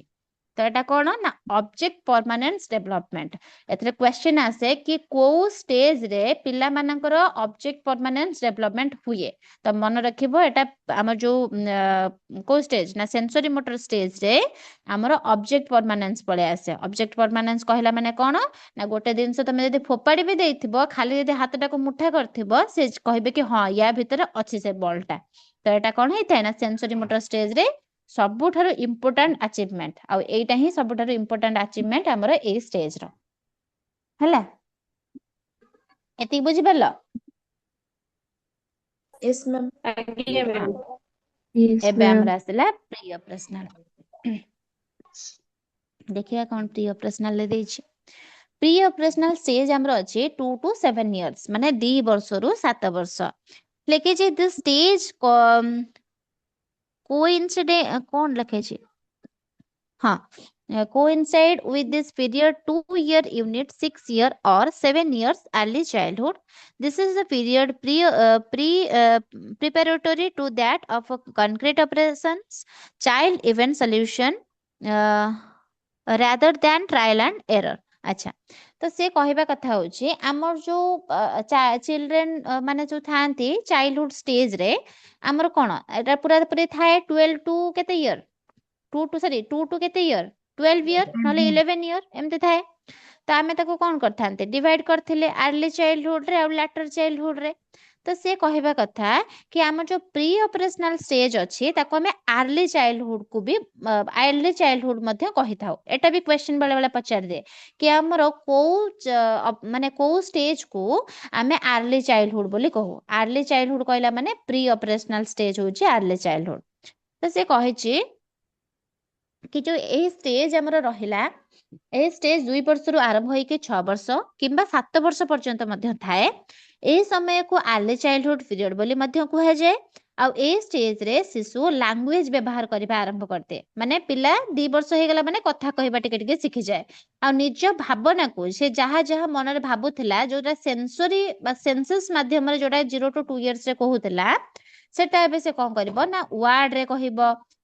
[SPEAKER 1] ତ ଏଟା କଣ ନା ଅବଜେକ୍ଟ ପରମାନେନ୍ସ ଡେଭଲପମେଣ୍ଟ। ଏଥିରେ କ୍ୱେଶ୍ଚିନ୍ ଆସେ କି କୋଉ ଷ୍ଟେଜରେ ପିଲାମାନଙ୍କର ଅବଜେକ୍ଟ ପରମାନେନ୍ସ ଡେଭଲପମେଣ୍ଟ ହୁଏ। ତ ମନେ ରଖିବ ଏଟା ଆମର ଯୋଉ କୋଉ ଷ୍ଟେଜ ନା ସେନ୍ସରି ମୋଟର ଷ୍ଟେଜରେ ଆମର ଅବଜେକ୍ଟ ପରମାନେନ୍ସ ପଳେଇ ଆସେ। ଅବଜେକ୍ଟ ପରମାନେନ୍ସ କହିଲା ମାନେ କଣ ନା ଗୋଟେ ଜିନିଷ ତମେ ଯଦି ଫୋପାଡ଼ି ବି ଦେଇଥିବ ଖାଲି ଯଦି ହାତଟାକୁ ମୁଠା କରିଥିବ ସେ କହିବେ କି ହଁ ୟା ଭିତରେ ଅଛି ସେ ବଲଟା। ତ ଏଟା କଣ ହେଇଥାଏ ନା ସେନ୍ସରି ମୋଟର ଷ୍ଟେଜରେ ସବୁଠାରୁ ଇମ୍ପୋର୍ଟାଣ୍ଟ ଆଚିଭମେଣ୍ଟ। ଆଉ ଏଇଟା ହିଁ ସବୁଠାରୁ ଇମ୍ପୋର୍ଟାଣ୍ଟ ଆଚିଭମେଣ୍ଟ ଆମର ଏଇ ଷ୍ଟେଜର। ହେଲା, ଏତିକି ବୁଝିପାରିଲ?
[SPEAKER 3] Yes ma'am.
[SPEAKER 2] ଆଜ୍ଞା
[SPEAKER 1] ହଁ,
[SPEAKER 2] ମ୍ୟାମ୍। ୟେସ୍
[SPEAKER 1] ଏବେ
[SPEAKER 2] ମ୍ୟାମ୍।
[SPEAKER 1] ଆମର ଆସିଲା ପ୍ରି ଅପରେସନାଲ। ଦେଖିବା କଣ ପ୍ରି ଅପରେସନାଲ ଦେଇଛି। ପ୍ରି ଅପରେସନାଲ ଷ୍ଟେଜ ଆମର ଅଛି 2 to 7 years, ମାନେ 2 ବର୍ଷରୁ 7 ବର୍ଷ। ଲେଖିଛି ଦିସ୍ ଷ୍ଟେଜ କଣ ଲେଖିଛି ହଁ coincide with this period 2-year unit, 6-year or 7 years early childhood. This is the period preparatory to that of a concrete operations, child event solution rather than trial and error. ଆଚ୍ଛା, ତ ସେ କହିବା କଥା ହଉଛି ଆମର ଯୋଉ ଚିଲଡ୍ରେନ ମାନେ ଯୋଉ ଥାଆନ୍ତି ଚାଇଲ୍ଡହୁଡ ଷ୍ଟେଜରେ ଆମର କଣ ଏଟା ପୁରା ଥାଏ 12 ଟୁ କେତେ ଇୟର 2 to କେତେ ଇୟର 12 ଇୟର ନହେଲେ 11 ଇୟର ଏମିତି ଥାଏ। ତ ଆମେ ତାକୁ କଣ କରିଥାନ୍ତେ ଡିଭାଇଡ କରିଥିଲେ ଆର୍ଲି ଚାଇଲ୍ଡହୁଡରେ ଆଉ ଲାଟର ଚାଇଲ୍ଡହୁଡରେ। ତ ସେ କହିବା କଥା କି ଆମର ଯୋଉ ପ୍ରି ଅପରେସନାଲ ଷ୍ଟେଜ ଅଛି ତାକୁ ଆମେ ଆର୍ଲି ଚାଇଲ୍ଡହୁଡକୁ ବି ଆର୍ଲି ଚାଇଲ୍ଡହୁଡ ମଧ୍ୟ କହିଥାଉ। ଏଟା ବି କ୍ୱେଶ୍ଚନ ବେଳେ ବେଳେ ପଚାରିଦିଏ କି ଆମର ମାନେ କୋଉ ଷ୍ଟେଜକୁ ଆମେ ଆର୍ଲି ଚାଇଲ୍ଡହୁଡ ବୋଲି କହୁ। ଆର୍ଲି ଚାଇଲ୍ଡହୁଡ କହିଲା ମାନେ ପ୍ରି ଅପରେସନାଲ ଷ୍ଟେଜ ହଉଛି ଆର୍ଲି ଚାଇଲ୍ଡହୁଡ। ତ ସେ କହିଛି କି ଯୋଉ ଏଇ ଷ୍ଟେଜ ଆମର ରହିଲା ଏହି ଷ୍ଟେଜ 2 ବର୍ଷରୁ ଆରମ୍ଭ ହେଇକି 6 ବର୍ଷ କିମ୍ବା 7 ବର୍ଷ ପର୍ଯ୍ୟନ୍ତ ମଧ୍ୟ ଥାଏ। ଏହି ସମୟକୁ ଆର୍ଲି ଚାଇଲ୍ଡହୁଡ ପିରିୟଡ ବୋଲି ମଧ୍ୟ କୁହାଯାଏ। ଆଉ ଏଇ ଷ୍ଟେଜରେ ଶିଶୁ ଲାଙ୍ଗୁଏଜ ବ୍ୟବହାର କରିବା ଆରମ୍ଭ କରିଦିଏ। ମାନେ ପିଲା 2 ବର୍ଷ ହେଇଗଲା ମାନେ କଥା କହିବା ଟିକେ ଟିକେ ଶିଖିଯାଏ। ଆଉ ନିଜ ଭାବନାକୁ ସେ ଯାହା ଯାହା ମନରେ ଭାବୁଥିଲା ଯୋଉଟା ସେନ୍ସରି ବା ସେନ୍ସସ୍ ମାଧ୍ୟମରେ ଯୋଉଟା 0 to 2 yearsରେ କହୁଥିଲା ସେଟା ଏବେ ସେ କଣ କରିବ ନା ୱାର୍ଡରେ କହିବ,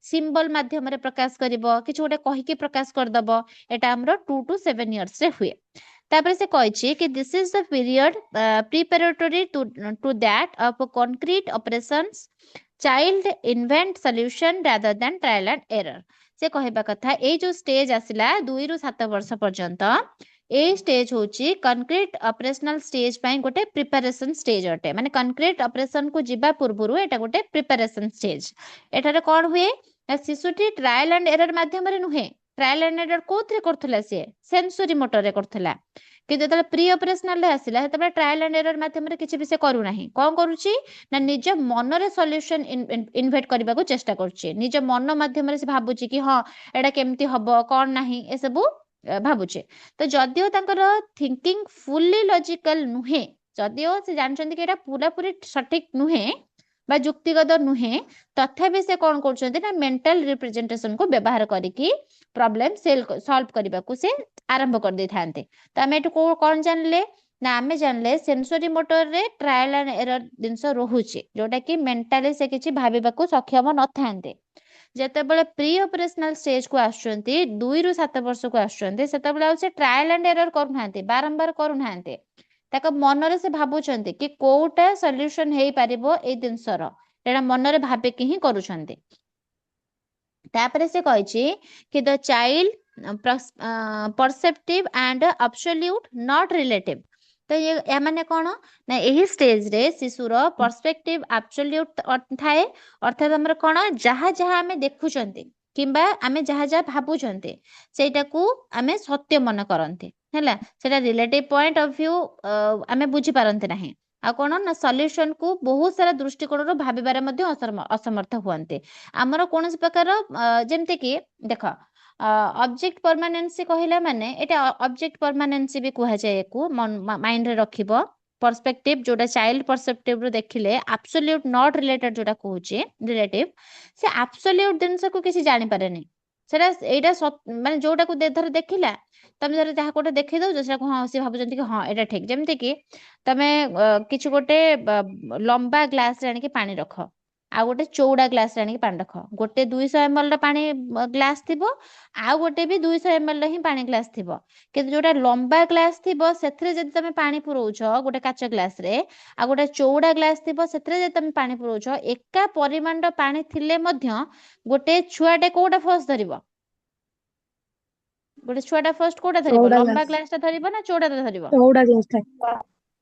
[SPEAKER 1] ସିମ୍ବଲ ମାଧ୍ୟମରେ ପ୍ରକାଶ କରିବ, କିଛି ଗୋଟେ କହିକି ପ୍ରକାଶ କରିଦବ। ଏଟା ଆମର 2 to 7 yearsରେ ହୁଏ। ତାପରେ ସେ କହିଛି କି this is the period preparatory to that of concrete operations, child invent solution rather than trial and error. ସେ କହିବା କଥା ଏଇ ଯୋଉ ଷ୍ଟେଜ ଆସିଲା 2 ରୁ 7 ବର୍ଷ ପର୍ଯ୍ୟନ୍ତ ଏଇ ଷ୍ଟେଜ ହଉଛି କନକ୍ରିଟ ଅପରେସନାଲ ଷ୍ଟେଜ ପାଇଁ ଗୋଟେ ପ୍ରିପାରେସନ ଷ୍ଟେଜ ଅଟେ। ମାନେ କନକ୍ରିଟ ଅପରେସନକୁ ଯିବା ପୂର୍ବରୁ ଏଟା ଗୋଟେ ପ୍ରିପାରେସନ ଷ୍ଟେଜ। ଏଠାରେ କଣ ହୁଏ ନା ଶିଶୁଟି ଟ୍ରାଏଲ ଆଣ୍ଡ ଏରର ମାଧ୍ୟମରେ ନୁହେଁ, ଟ୍ରାଏଲ ଆଣ୍ଡ ଏରର କୋଉଥିରେ କରୁଥିଲା ସିଏ ସେନ୍ସରି ମୋଟରରେ କରୁଥିଲା। କିନ୍ତୁ ଯେତେବେଳେ ପ୍ରି ଅପରେସନାଲରେ ଆସିଲା ସେତେବେଳେ ଟ୍ରାଏଲ ଆଣ୍ଡ ଏରର ମାଧ୍ୟମରେ କିଛି ବି ସେ କରୁନାହିଁ। କଣ କରୁଛି ନା ନିଜ ମନରେ ସଲ୍ୟୁସନ ଇନଭେଟ କରିବାକୁ ଚେଷ୍ଟା କରୁଛି। ନିଜ ମନ ମାଧ୍ୟମରେ ସେ ଭାବୁଛି କି ହଁ ଏଟା କେମିତି ହବ କଣ ନାହିଁ ଏସବୁ ଭାବୁଛେ। ତ ଯଦିଓ ତାଙ୍କର ଥିଙ୍କିଂ ଫୁଲି ଲଜିକାଲ ନୁହେଁ, ଯଦିଓ ସେ ଜାଣିଛନ୍ତି କି ଏଟା ପୁରାପୁରି ସଠିକ ନୁହେଁ ବା ଯୁକ୍ତିଗତ ନୁହେଁ, ତଥାପି ସେ କଣ କରୁଛନ୍ତି ନା ମେଣ୍ଟାଲ ରିପ୍ରେଜେଣ୍ଟେସନକୁ ବ୍ୟବହାର କରିକି ପ୍ରୋବ୍ଲେମ ସଲ୍ଭ କରିବାକୁ ସେ ଆରମ୍ଭ କରିଦେଇଥାନ୍ତି। ତ ଆମେ ଏଠୁ କଣ ଜାଣିଲେ ନା ଆମେ ଜାଣିଲେ ସେନ୍ସରି ମୋଟରରେ ଟ୍ରାଏଲ ଆଣ୍ଡ ଏରର ଜିନିଷ ରହୁଛି ଯୋଉଟା କି ମେଣ୍ଟାଲି ସେ କିଛି ଭାବିବାକୁ ସକ୍ଷମ ନଥାନ୍ତି। ଯେତେବେଳେ ପ୍ରି ଅପରେସନାଲ ଷ୍ଟେଜକୁ ଆସୁଛନ୍ତି 2 ରୁ 7 ବର୍ଷକୁ ଆସୁଛନ୍ତି ସେତେବେଳେ ଆଉ ସେ ଟ୍ରାଏଲ ଆଣ୍ଡ ଏରର କରୁନାହାନ୍ତି, ବାରମ୍ବାର କରୁନାହାନ୍ତି। ତାଙ୍କ ମନରେ ସେ ଭାବୁଛନ୍ତି କି କୋଉଟା ସଲ୍ୟୁସନ ହେଇପାରିବ ଏଇ ଜିନିଷର, ଏଟା ମନରେ ଭାବିକି ହିଁ କରୁଛନ୍ତି। ତାପରେ ସେ କହିଛି କି ଦ child perceptive and absolute not relative। ତ ଏହା ମାନେ କଣ ନା ଏହି ଷ୍ଟେଜରେ ଶିଶୁର ପର୍ସପେକ୍ଟିଭ ଆବସୋଲ୍ୟୁଟ ଥାଏ। ଅର୍ଥାତ ଆମର କଣ ଯାହା ଯାହା ଆମେ ଦେଖୁଛନ୍ତି କିମ୍ବା ଆମେ ଯାହା ଯାହା ଭାବୁଛନ୍ତି ସେଇଟାକୁ ଆମେ ସତ୍ୟ ମନେ କରନ୍ତି। ହେଲା, ସେଟା ରିଲେଟିଭ ପଏଣ୍ଟ ଅଫ ଭ୍ୟୁ ଆମେ ବୁଝିପାରନ୍ତି ନାହିଁ। ଆଉ କଣ ନା ସଲ୍ୟୁସନକୁ ବହୁତ ସାରା ଦୃଷ୍ଟିକୋଣରୁ ଭାବିବାରେ ମଧ୍ୟ ଅସମର୍ଥ ହୁଅନ୍ତି। ଆମର କୌଣସି ପ୍ରକାର ଯେମିତି କି ଦେଖ ଅବଜେକ୍ଟ ପରମାନେନ୍ସି କହିଲା ମାନେ ଏଟା ଅବଜେକ୍ଟ ପରମାନେନ୍ସି ବି କୁହାଯାଏ। ୟାକୁ ମାଇଣ୍ଡରେ ରଖିବ। ପର୍ସପେକ୍ଟିଭ ଯୋଉଟା ଚାଇଲ୍ଡ ପର୍ସପେକ୍ଟିଭରୁ ଦେଖିଲେ ଆବସୋଲ୍ୟୁଟ ନଟ୍ ରିଲେଟେଡ ଯୋଉଟା କହୁଛି ରିଲେଟିଭ, ସେ ଆବସୋଲ୍ୟୁଟ ଜିନିଷକୁ କିଛି ଜାଣିପାରେନି। ସେଟା ଏଇଟା ମାନେ ଯୋଉଟାକୁ ଧର ଦେଖିଲା ତମେ ଧର ଯାହା ଗୋଟେ ଦେଖେଇ ଦଉଛ ସେଟାକୁ ହଁ ସିଏ ଭାବୁଛନ୍ତି କି ହଁ ଏଇଟା ଠିକ। ଯେମିତି କି ତମେ କିଛି ଗୋଟେ ଲମ୍ବା ଗ୍ଲାସ ରେ ଆଣିକି ପାଣି ରଖ, ଆଉ ଗୋଟେ ଚଉଡା ଗ୍ଲାସ ରେ ଆଣିକି ପାଣି ରଖ। ଗୋଟେ 200 ml ର ପାଣି ଗ୍ଲାସ ଥିବ, ଆଉ ଗୋଟେ ବି 200 ml ର ହିଁ ପାଣି ଗ୍ଲାସ ଥିବ। କିନ୍ତୁ ଯୋଉଟା ଲମ୍ବା ଗ୍ଲାସ ଥିବ ସେଥିରେ ଯଦି ତମେ ପାଣି ପୁରଉଛ ଗୋଟେ କାଚ ଗ୍ଲାସ ରେ, ଆଉ ଗୋଟେ ଚଉଡା ଗ୍ଲାସ ଥିବ ସେଥିରେ ଯଦି ତମେ ପାଣି ପୁରଉଛ, ଏକା ପରିମାଣର ପାଣି ଥିଲେ ମଧ୍ୟ ଗୋଟେ ଛୁଆଟେ କୋଉଟା ଫର୍ଷ୍ଟ ଧରିବ? ଗୋଟେ ଛୁଆଟା ଫର୍ଷ୍ଟ କୋଉଟା ଧରିବ?
[SPEAKER 4] ଚଉଡା
[SPEAKER 1] ଲମ୍ବା
[SPEAKER 4] ଗ୍ଲାସ
[SPEAKER 1] ଗ୍ଲାସ ଟା ଧରିବ ନା ଚଉଡା ଧରିବ?
[SPEAKER 4] ଚଉଡା ଗ୍ଲାସ ଟା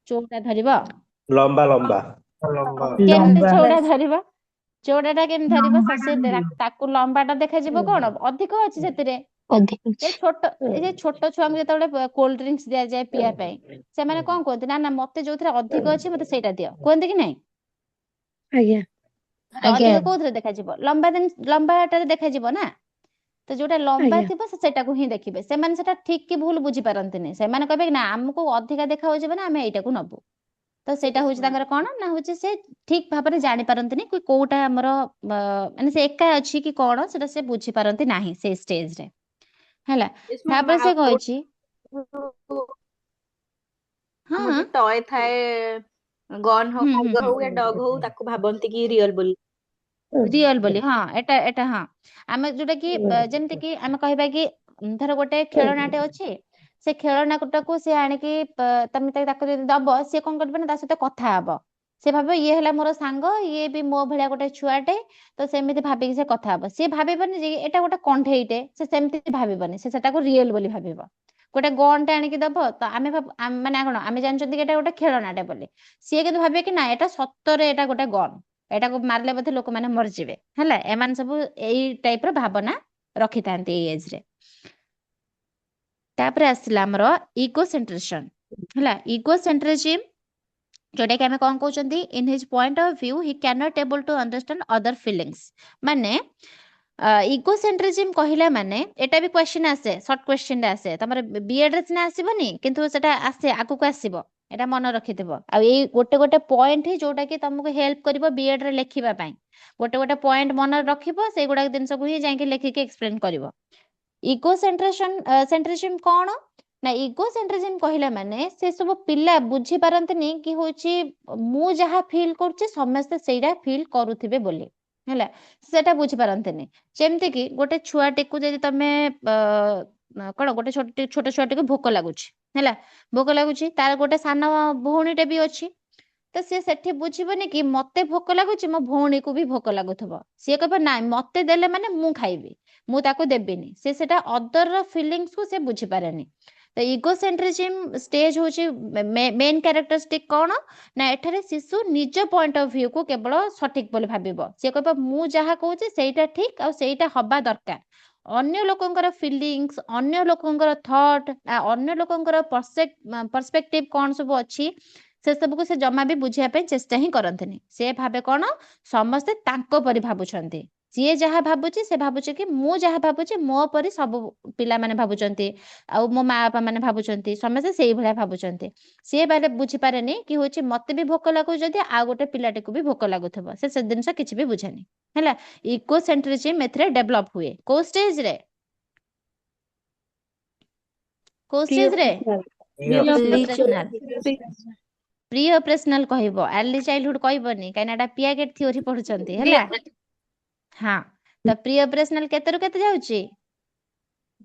[SPEAKER 1] ଚଉଡା ଧରିବ।
[SPEAKER 6] ଲମ୍ବା ଲମ୍ବା ଲମ୍ବା
[SPEAKER 1] କେମିତି
[SPEAKER 3] ଲମ୍ବା
[SPEAKER 1] ଚଉଡା
[SPEAKER 3] ଗ୍ଲାସ
[SPEAKER 1] ଧରିବ? ଚଉଡା ଟା କେମିତି ଧରିବ?
[SPEAKER 3] ଲମ୍ବା ଟା ଧରିବ।
[SPEAKER 1] ତାକୁ ଲମ୍ବା ଟା ଦେଖାଯିବ କଣ ଅଧିକ ଅଛି ସେଥିରେ।
[SPEAKER 2] ଅଧିକ
[SPEAKER 1] ଏ
[SPEAKER 2] ଅଛି।
[SPEAKER 1] ଛୋଟ ଏ ଯେ ଛୋଟ ଛୁଆଙ୍କୁ ଯେତେବେଳେ କୋଲ୍ଡ ଡ୍ରିଙ୍କସ ଦିଆଯାଏ ପିଇବା ପାଇଁ, ସେମାନେ କଣ କୁହନ୍ତି? ନା ନା ମତେ ଯୋଉଥିରେ ଅଧିକ ଅଛି ମତେ ସେଇଟା ଦିଅ, କୁହନ୍ତି କି ନାଇଁ?
[SPEAKER 4] ଆଜ୍ଞା
[SPEAKER 1] ତ
[SPEAKER 2] ଆଜ୍ଞା
[SPEAKER 1] ଅଧିକ କୋଉଥିରେ ଦେଖାଯିବ? ଲମ୍ବାଟାରେ ଦେଖାଯିବ ନା। ତ ଯୋଉଟା ଲମ୍ବା
[SPEAKER 4] ଆଜ୍ଞା
[SPEAKER 1] ଥିବ ସେଟାକୁ ହିଁ ଦେଖିବେ। ସେମାନେ ସେଟା ଠିକ କି ଭୁଲ ବୁଝି ପାରନ୍ତିନି। ସେମାନେ କହିବେ କି ନା ଆମକୁ ଅଧିକା ଦେଖା ହଉଛି ମାନେ ଆମେ ଏଇଟାକୁ ନବୁ। ତ ସେଇଟା ହଉଛି ତାଙ୍କର କଣ ନା ହଉଛି ସେ ଠିକ ଭାବରେ ଜାଣି ପାରନ୍ତିନି କି କୋଉଟା ଆମର ମାନେ ସେ ଏକା ଅଛି କି କଣ ସେଟା ସେ ବୁଝି ପାରନ୍ତି ନାହିଁ ସେଇ ଷ୍ଟେଜରେ। ହେଲା,
[SPEAKER 7] Yes, ma'am.
[SPEAKER 1] ତାପରେ ସେ
[SPEAKER 7] ଆଉ
[SPEAKER 1] କହିଛି ହଁ
[SPEAKER 7] ଆମର ଯୋଉ ଟୟ ଥାଏ, ଗନ୍ ହଉ
[SPEAKER 1] ହୁଁ
[SPEAKER 7] ଟାଇଗର ହଉ ୟା ଡଗ ହଉ, ତାକୁ ଭାବନ୍ତି କି ରିଅଲ ବୋଲି।
[SPEAKER 1] ରିଅଲ ବୋଲି। ହଁ ଏଟା ହଁ ଆମେ ଯୋଉଟା କି ଯେମିତି କି ଆମେ କହିବା କି ଧର ଗୋଟେ ଖେଳଣାଟେ ଅଛି, ସେ ଖେଳଣାଟାକୁ ସେ ଆଣିକି ତମେ ତାକୁ ଯଦି ଦବ, ସିଏ କଣ କରିବ ନା ତା ସହିତ କଥା ହବ। ସେ ଭାବିବ ଇଏ ହେଲା ମୋର ସାଙ୍ଗ, ଇଏ ବି ମୋ ଭଳିଆ ଗୋଟେ ଛୁଆଟେ, ତ ସେମିତି ଭାବିକି ସେ କଥା ହବ। ସିଏ ଭାବିବନି ଯେ ଏଟା ଗୋଟେ କଣ୍ଢେଇଟେ, ସେ ସେମିତି ଭାବିବନି, ସେ ସେଟାକୁ ରିଏଲ ବୋଲି ଭାବିବ। ଗୋଟେ ଗନ୍ ଟେ ଆଣିକି ଦବ ତ ଆମେ ମାନେ କଣ ଆମେ ଜାଣିଛନ୍ତି କି ଏଟା ଗୋଟେ ଖେଳଣାଟେ ବୋଲି, ସିଏ କିନ୍ତୁ ଭାବିବେ କି ନା ଏଟା ସତରେ ଏଟା ଗୋଟେ ଗନ୍, ଏଟାକୁ ମାରିଲେ ବୋଧେ ଲୋକମାନେ ମରିଯିବେ। ହେଲା, ଏମାନେ ସବୁ ଏଇ ଟାଇପ ର ଭାବନା ରଖିଥାନ୍ତି ଏଇ ଏଜ ରେ। ତାପରେ ଆସିଲା ଆମର ଇଗୋ ସେଣ୍ଟ୍ରେସନ। ହେଲା, ଇଗୋ ସେଣ୍ଟ୍ରିଜିମ୍, ଯୋଉଟା କି ଆମେ କଣ କହୁଛନ୍ତି? In his point of view he can not able to understand other feelings. ମାନେ ଇଗୋ ସେଣ୍ଟ୍ରିଜିମ୍ କହିଲା ମାନେ, ଏଟା ବି କ୍ୱେଶ୍ଚିନ୍ ଆସେ, ସର୍ଟ କ୍ୱେଶ୍ଚିନ୍ ଆସେ ତମର ବିଏଡ୍ ରେ ସିନା ଆସିବନି କିନ୍ତୁ ସେଟା ଆସେ, ଆଗକୁ ଆସିବ, ଏଟା ମନେ ରଖିଥିବ। ଆଉ ଏଇ ଗୋଟେ ଗୋଟେ ପଏଣ୍ଟ ହିଁ ଯୋଉଟା କି ତମକୁ ହେଲ୍ପ କରିବ ବିଏଡ୍ ରେ ଲେଖିବା ପାଇଁ। ଗୋଟେ ଗୋଟେ ପଏଣ୍ଟ ମନେ ରଖିବ, ସେଇଗୁଡାକ ଜିନିଷକୁ ହିଁ ଯାଇକି ଲେଖିକି ଏକ୍ସପ୍ଲେନ କରିବ। ଇଗୋ ସେଣ୍ଟ୍ରିଜିମ୍ କଣ ନା, ଇଗୋ ସେଣ୍ଟ୍ରିଜିମ୍ କହିଲା ମାନେ ସେ ସବୁ ପିଲା ବୁଝି ପାରନ୍ତିନି କି ହଉଛି ମୁଁ ଯାହା ଫିଲ୍ କରୁଛି ସମସ୍ତେ ସେଇଟା ଫିଲ୍ କରୁଥିବେ ବୋଲି। ହେଲା, ସେଟା ବୁଝିପାରନ୍ତିନି। ଯେମିତି କି ଗୋଟେ ଛୁଆଟିକୁ ଯଦି ତମେ କଣ ଗୋଟେ ଛୋଟ ଛୁଆଟିକୁ ଭୋକ ଲାଗୁଛି, ହେଲା, ଭୋକ ଲାଗୁଛି, ତାର ଗୋଟେ ସାନ ଭଉଣୀଟେ ବି ଅଛି, ତ ସିଏ ସେଠି ବୁଝିବନି କି ମତେ ଭୋକ ଲାଗୁଛି ମୋ ଭଉଣୀକୁ ବି ଭୋକ ଲାଗୁଥିବ। ସିଏ କହିବ ନାଇଁ ମତେ ଦେଲେ ମାନେ ମୁଁ ଖାଇବି, ମୁଁ ତାକୁ ଦେବିନି। ସେ ସେଟା ଅଦର ଫିଲିଙ୍ଗସକୁ ସେ ବୁଝିପାରେନି। ତ ଇଗୋ ସେଣ୍ଟ୍ରିଜିମ୍ ଷ୍ଟେଜ ହଉଛି ମେନ୍ କ୍ୟାରେକ୍ଟରିଷ୍ଟିକ କଣ ନା, ଏଠାରେ ଶିଶୁ ନିଜ ପଏଣ୍ଟ ଅଫ ଭ୍ୟୁ କୁ କେବଳ ସଠିକ ବୋଲି ଭାବିବ। ସିଏ କହିବ ମୁଁ ଯାହା କହୁଛି ସେଇଟା ଠିକ ଆଉ ସେଇଟା ହବା ଦରକାର। ଅନ୍ୟ ଲୋକଙ୍କର ଫିଲିଙ୍ଗସ୍, ଅନ୍ୟ ଲୋକଙ୍କର ଥଟ୍, ଅନ୍ୟ ଲୋକଙ୍କର ପର୍ସପେକ୍ଟିଭ କଣ ସବୁ ଅଛି, ସେ ସବୁକୁ ସେ ଜମା ବି ବୁଝିବା ପାଇଁ ଚେଷ୍ଟା ହିଁ କରନ୍ତିନି। ସେ ଭାବେ କଣ ସମସ୍ତେ ତାଙ୍କ ପରି ଭାବୁଛନ୍ତି। ସିଏ ଯାହା ଭାବୁଛି ସେ ଭାବୁଛି କି ମୁଁ ଯାହା ଭାବୁଛି ମୋ ପରି ସବୁ ପିଲାମାନେ ଭାବୁଛନ୍ତି, ଆଉ ମୋ ମା ବାପା ମାନେ ଭାବୁଛନ୍ତି, ସମସ୍ତେ ସେଇଭଳିଆ ଭାବୁଛନ୍ତି। ସିଏ ବାଲେ ବୁଝିପାରେନି କି ହଉଛି ମତେ ବି ଭୋକ ଲାଗୁଛି ଯଦି ଆଉ ଗୋଟେ ପିଲାଟିକୁ ବି ଭୋକ ଲାଗୁଥିବ। ସେ ଜିନିଷ କିଛି ବି ବୁଝେନି। ହେଲା, ଇଗୋ ସେଣ୍ଟ୍ରିଜିମ୍ ଏଥିରେ ଡେଭଲପ ହୁଏ କୋଉ ଷ୍ଟେଜରେ? କୋଉ ଷ୍ଟେଜରେ? ପ୍ରି ଅପରେସନାଲ କହିବ, ଆର୍ଲି ଚାଇଲ୍ଡହୁଡ କହିବନି, କାହିଁକିନା ଏଟା ପିଆଗେଟ ଥିଓରି ପଢୁଛନ୍ତି। ହେଲା, ହଁ, ତ ପ୍ରି ଅପରେସନାଲ କେତେ ରୁ କେତେ ଯାଉଛି?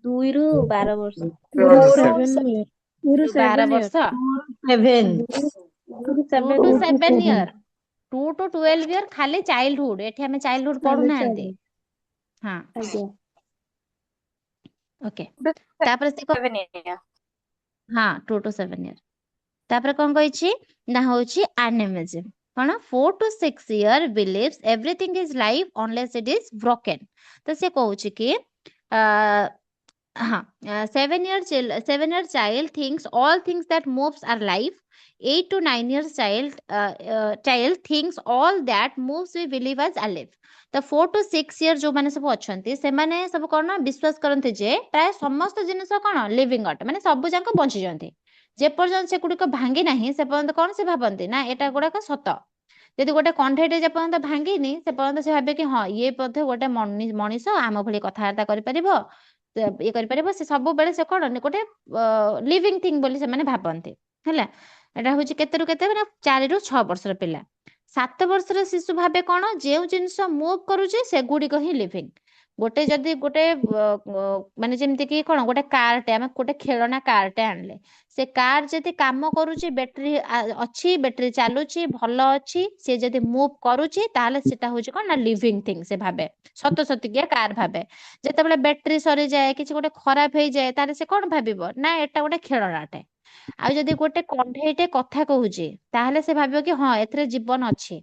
[SPEAKER 2] 2 ରୁ 12 ବର୍ଷ।
[SPEAKER 1] 12 ବର୍ଷ। 2 to 7 year, 2 to 12 year ଖାଲି ଚାଇଲ୍ଡହୁଡ। ଏଠି ଆମେ ଚାଇଲ୍ଡହୁଡ ପଢୁନାହାନ୍ତି। ହଁ,
[SPEAKER 2] ଆଜ୍ଞା।
[SPEAKER 1] ଓକେ। ତାପରେ ସେ ହଁ 2 to 7 year। ତାପରେ କଣ କହିଛି ନା ହଉଛି ଆନିମିଜମ୍। କଣ 4 to 6 year believes everything is life unless it is broken। ତ ସେ କହୁଛି କି ହଁ 7 year child thinks all things that moves are life। 8 to 9 years child thinks all that moves we believe as alive। ତ 4 to 6 year ଯୋଉମାନେ ସବୁ ଅଛନ୍ତି ସେମାନେ ସବୁ କଣ ନା ବିଶ୍ୱାସ କରନ୍ତି ଯେ ପ୍ରାୟ ସମସ୍ତ ଜିନିଷ କଣ ଲିଭିଂ ଅଟ, ମାନେ ସବୁ ଯାକ ବଞ୍ଚିଛନ୍ତି। ଯେପର୍ଯ୍ୟନ୍ତ ସେଗୁଡିକ ଭାଙ୍ଗି ନାହିଁ ସେ ପର୍ଯ୍ୟନ୍ତ କଣ ସେ ଭାବନ୍ତି ନା ଏଟା ଗୁଡାକ ସତ। ଯଦି ଗୋଟେ କଣ୍ଢେଇଟେ ଯେ ପର୍ଯ୍ୟନ୍ତ ଭାଙ୍ଗିନି ସେ ପର୍ଯ୍ୟନ୍ତ ସେ ଭାବେ କି ହଁ ଇଏ ବୋଧେ ଗୋଟେ ମଣିଷ ଆମ ଭଳି କଥାବାର୍ତ୍ତା କରିପାରିବ, ଇଏ କରିପାରିବ। ସେ ସବୁବେଳେ ସେ କଣ ଗୋଟେ ଲିଭିଂ ଥିଙ୍ଗ ବୋଲି ସେମାନେ ଭାବନ୍ତି ହେଲା। ଏଟା ହଉଛି କେତେରୁ କେତେ ମାନେ 4 ରୁ 6 ବର୍ଷର ପିଲା। 7 ବର୍ଷର ଶିଶୁ ଭାବେ କଣ ଯେଉଁ ଜିନିଷ ମୁଭ କରୁଛି ସେଗୁଡିକ ହିଁ ଲିଭିଂ। ଗୋଟେ ଯଦି ଗୋଟେ ମାନେ ଯେମିତି କି କଣ ଗୋଟେ କାରଟେ ଆମେ ଗୋଟେ ଖେଳନା କାରଟେ ଆଣିଲେ, ସେ କାର ଯଦି କାମ କରୁଛି ବ୍ୟାଟେରୀ ଅଛି, ବ୍ୟାଟେରୀ ଚାଲୁଛି, ଭଲ ଅଛି, ସେ ଯଦି ମୁଭ କରୁଛି ତାହେଲେ ସେଟା ହଉଛି କଣ ନା ଲିଭିଂ ଥିଙ୍ଗ ସେ ଭାବେ, ସତ ସତିକିଆ କାର ଭାବେ। ଯେତେବେଳେ ବ୍ୟାଟେରୀ ସରିଯାଏ କିଛି ଗୋଟେ ଖରାପ ହେଇଯାଏ ତାହେଲେ ସେ କଣ ଭାବିବ ନା ଏଟା ଗୋଟେ ଖେଳନାଟେ। ଆଉ ଯଦି ଗୋଟେ କଣ୍ଢେଇଟେ କଥା କହୁଛି ତାହେଲେ ସେ ଭାବିବ କି ହଁ ଏଥିରେ ଜୀବନ ଅଛି।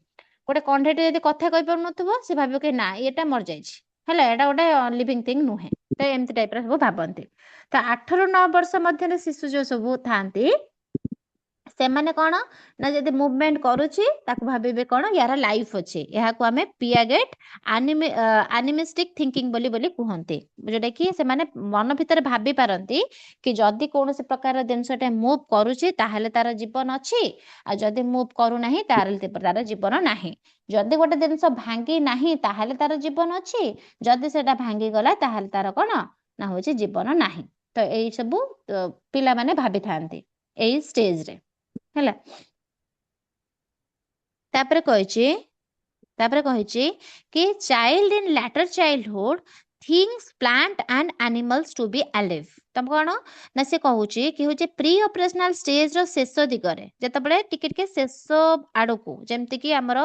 [SPEAKER 1] ଗୋଟେ କଣ୍ଢେଇଟେ ଯଦି କଥା କହିପାରୁନଥିବ ସେ ଭାବିବ କି ନା ଏଟା ମରିଯାଇଛି ହେଲା, ଏଟା ଗୋଟେ ଲିଭିଂ ଥିଙ୍ଗ ନୁହେଁ। ତ ଏମିତି ଟାଇପର ସବୁ ଭାବନ୍ତି। ତ 8 ରୁ 9 ବର୍ଷ ମଧ୍ୟରେ ଶିଶୁ ଯୋଉ ସବୁ ଥାନ୍ତି ସେମାନେ କଣ ନା ଯଦି ମୁଭମେଣ୍ଟ କରୁଛି ତାକୁ ଭାବିବେ କଣ ୟାର ଲାଇଫ ଅଛି। ଏହାକୁ ଆମେ ପିଆଗେଟ ଆନିମିଷ୍ଟିକ ଥିଙ୍କିଙ୍ଗ ବୋଲି କୁହନ୍ତି, ଯୋଉଟା କି ସେମାନେ ମନ ଭିତରେ ଭାବି ପାରନ୍ତି କି ଯଦି କୌଣସି ପ୍ରକାର ଜିନିଷଟା ମୁଭ କରୁଛି ତାହେଲେ ତାର ଜୀବନ ଅଛି, ଆଉ ଯଦି ମୁଭ କରୁନାହିଁ ତାହେଲେ ତାର ଜୀବନ ନାହିଁ। ଯଦି ଗୋଟେ ଜିନିଷ ଭାଙ୍ଗି ନାହିଁ ତାହେଲେ ତାର ଜୀବନ ଅଛି, ଯଦି ସେଟା ଭାଙ୍ଗିଗଲା ତାହେଲେ ତାର କଣ ନା ହଉଛି ଜୀବନ ନାହିଁ। ତ ଏଇ ସବୁ ପିଲାମାନେ ଭାବିଥାନ୍ତି ଏଇ ଷ୍ଟେଜରେ ହେଲା। ତାପରେ କହିଛି କି child in later childhood things plant and animals to be alive. ତମ କଣ ନା ସେ କହୁଛି କି ହଉଛି ପ୍ରି ଅପରେସନାଲ ଷ୍ଟେଜର ଶେଷ ଦିଗରେ, ଯେତେବେଳେ ଟିକେ ଟିକେ ଶେଷ ଆଡକୁ, ଯେମିତିକି ଆମର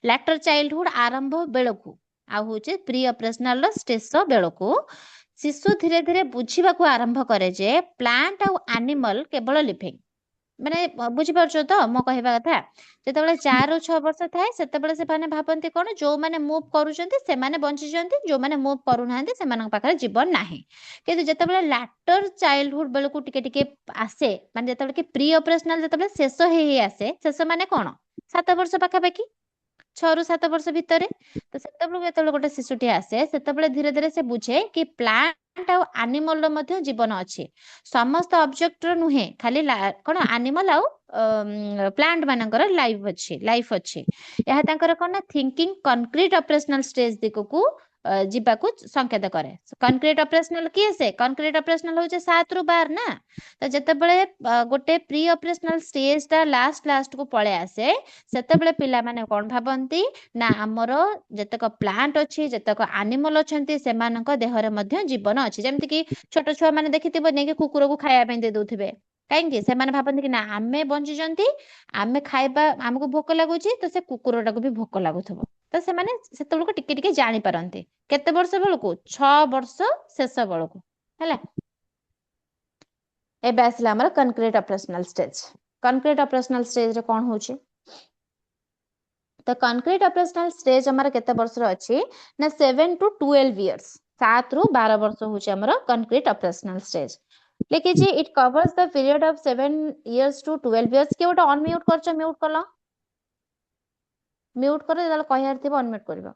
[SPEAKER 1] ଲ୍ୟାଟର ଚାଇଲ୍ଡହୁଡ ଆରମ୍ଭ ବେଳକୁ ଆଉ ହଉଛି ପ୍ରି ଅପରେସନାଲର ଶେଷ ବେଳକୁ ଶିଶୁ ଧୀରେ ଧୀରେ ବୁଝିବାକୁ ଆରମ୍ଭ କରେ ଯେ ପ୍ଲାଣ୍ଟ ଆଉ ଆନିମଲ କେବଳ ଲିଭିଂ। ମାନେ ବୁଝିପାରୁଛ ତ ମୋ କହିବା କଥା? ଯେତେବେଳେ 4 ରୁ 6 ବର୍ଷ ଥାଏ ସେତେବେଳେ ସେମାନେ ଭାବନ୍ତି କଣ ଯୋଉମାନେ ମୁଭ କରୁଛନ୍ତି ସେମାନେ ବଞ୍ଚିଛନ୍ତି, ଯୋଉମାନେ ମୁଭ କରୁନାହାନ୍ତି ସେମାନଙ୍କ ପାଖରେ ଜୀବନ ନାହିଁ। କିନ୍ତୁ ଯେତେବେଳେ ଲ୍ୟାଟର ଚାଇଲ୍ଡହୁଡ ବେଳକୁ ଟିକେ ଟିକେ ଆସେ, ମାନେ ଯେତେବେଳେ କି ପ୍ରି ଅପରେସନାଲ ଯେତେବେଳେ ଶେଷ ହେଇ ଆସେ, ଶେଷ ମାନେ କଣ 7 ବର୍ଷ ପାଖାପାଖି, 6 ରୁ 7 ବର୍ଷ ଭିତରେ, ତ ସେତେବେଳକୁ ଯେତେବେଳେ ଗୋଟେ ଶିଶୁଟି ଆସେ ସେତେବେଳେ ଧୀରେ ଧୀରେ ସେ ବୁଝେ କି ପ୍ଲାଣ୍ଟ ଆଉ ଆନିମଲର ମଧ୍ୟ ଜୀବନ ଅଛି। ସମସ୍ତ ଅବଜେକ୍ଟର ନୁହେଁ, ଖାଲି କଣ ଆନିମଲ ଆଉ ପ୍ଲାଣ୍ଟ ମାନଙ୍କର ଲାଇଫ ଅଛି। ଏହା ତାଙ୍କର କଣ ନା ଥିଙ୍କିଂ କନକ୍ରିଟ ଅପରେସନାଲ ଷ୍ଟେଜ ଦିଗକୁ ଯିବାକୁ ସଂକେତ କରେ। କନକ୍ରିଟ ଅପରେସନାଲ କିଏ ସେ? କନକ୍ରିଟ ଅପରେସନାଲ ହଉଛି 7 ରୁ 12 ନା। ତ ଯେତେବେଳେ ଗୋଟେ ପ୍ରି ଅପରେସନାଲ ଷ୍ଟେଜଟା ଲାଷ୍ଟକୁ ପଳେଇ ଆସେ ସେତେବେଳେ ପିଲାମାନେ କଣ ଭାବନ୍ତି ନା ଆମର ଯେତେକ ପ୍ଲାଣ୍ଟ ଅଛି, ଯେତେକ ଆନିମଲ ଅଛନ୍ତି, ସେମାନଙ୍କ ଦେହରେ ମଧ୍ୟ ଜୀବନ ଅଛି। ଯେମିତିକି ଛୋଟ ଛୁଆ ମାନେ ଦେଖିଥିବ ନେଇକି କୁକୁରକୁ ଖାଇବା ପାଇଁ ଦେଇ ଦଉଥିବେ, କାହିଁକି? ସେମାନେ ଭାବନ୍ତି କି ନା ଆମେ ବଞ୍ଚିଛନ୍ତି, ଆମେ ଖାଇବା, ଆମକୁ ଭୋକ ଲାଗୁଛି ତ ସେ କୁକୁରଟାକୁ ବି ଭୋକ ଲାଗୁଥିବ। ତ ସେମାନେ ସେତେବେଳକୁ ଟିକେ ଟିକେ ଜାଣିପାରନ୍ତି। କେତେ ବର୍ଷ ବେଳକୁ? 6 ବର୍ଷ ଶେଷ ବେଳକୁ ହେଲା। ଏବେ ଆସିଲା ଆମର କନକ୍ରିଟ ଅପରେସନାଲ ଷ୍ଟେଜ। କନକ୍ରିଟ ଅପରେସନାଲ ଷ୍ଟେଜରେ କଣ ହଉଛି? ତ କନକ୍ରିଟ ଅପରେସନାଲ ଷ୍ଟେଜ ଆମର କେତେ ବର୍ଷର ଅଛି ନା 7 to 12 ଇୟର୍ସ। 7 ରୁ 12 ବର୍ଷ ହଉଛି ଆମର କନକ୍ରିଟ ଅପରେସନାଲ ଷ୍ଟେଜ। লিখেছি ইট covers the period of 7 years to 12 years। কেউ ଗୋଟେ ଅନମ୍ୟୁଟ କରୁଛ, ମ୍ୟୁଟ କଲ, ମ୍ୟୁଟ କର, ଯେତେବେଳେ କହିବାର ଥିବ ଅନମ୍ୟୁଟ କରିବ।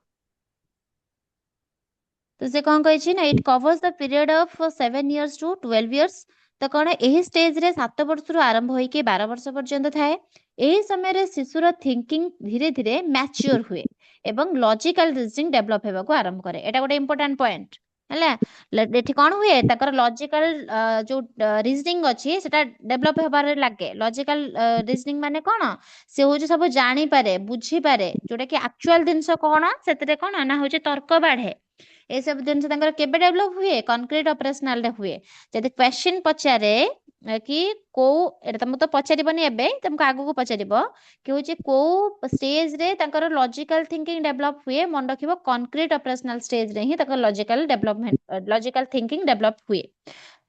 [SPEAKER 1] ତ ସେ କଣ କହିଛି ନା ଇଟ୍ covers the period of 7 years to 12 years। ତ କଣ ଏହି ଷ୍ଟେଜରେ 7 ବର୍ଷରୁ ଆରମ୍ଭ ହୋଇକି 12 ବର୍ଷ ପର୍ଯ୍ୟନ୍ତ ଥାଏ। ଏହି ସମୟରେ ଶିଶୁର ଥିଙ୍କିଂ ଧୀରେ ଧୀରେ ମ୍ୟାଚ୍ୟୁର ହୁଏ ଏବଂ ଲଜିକାଲ ରିଜନିଂ ଡେଭଲପ ହେବାକୁ ଆରମ୍ଭ କରେ। ଏଟା ଗୋଟେ ଇମ୍ପୋର୍ଟାଣ୍ଟ ପଏଣ୍ଟ ହେଲା। ଏଠି କଣ ହୁଏ, ତାଙ୍କର ଲଜିକାଲ ଯୋଉ ରିଜନିଂ ଅଛି ସେଟା ଡେଭଲପ ହେବାରେ ଲାଗେ। ଲଜିକାଲ ରିଜନିଂ ମାନେ କଣ? ସେ ହଉଛି ସବୁ ଜାଣିପାରେ, ବୁଝିପାରେ, ଯୋଉଟା କି ଆକ୍ଚୁଆଲ ଜିନିଷ କଣ ସେଥିରେ କଣ ନା ହଉଛି ତର୍କ ବାଢେ। ଏସବୁ ଜିନିଷ ତାଙ୍କର କେବେ ଡେଭଲପ ହୁଏ? କନକ୍ରିଟ ଅପରେସନାଲରେ ହୁଏ। ଯଦି କ୍ୱେଶ୍ଚିନ୍ ପଚାରେ କି କୋଉ, ଏଟା ତମକୁ ତ ପଚାରିବନି ଏବେ, ତମକୁ ଆଗକୁ ପଚାରିବ କି ହଉଛି କୋଉ ଷ୍ଟେଜରେ ତାଙ୍କର ଲଜିକାଲ ଥିଙ୍କିଂ ଡେଭଲପ ହୁଏ, ମନେ ରଖିବ କନକ୍ରିଟ ଅପରେସନାଲ ଷ୍ଟେଜରେ ହିଁ ତାଙ୍କର ଲଜିକାଲ ଥିଙ୍କିଂ ଡେଭଲପ ହୁଏ।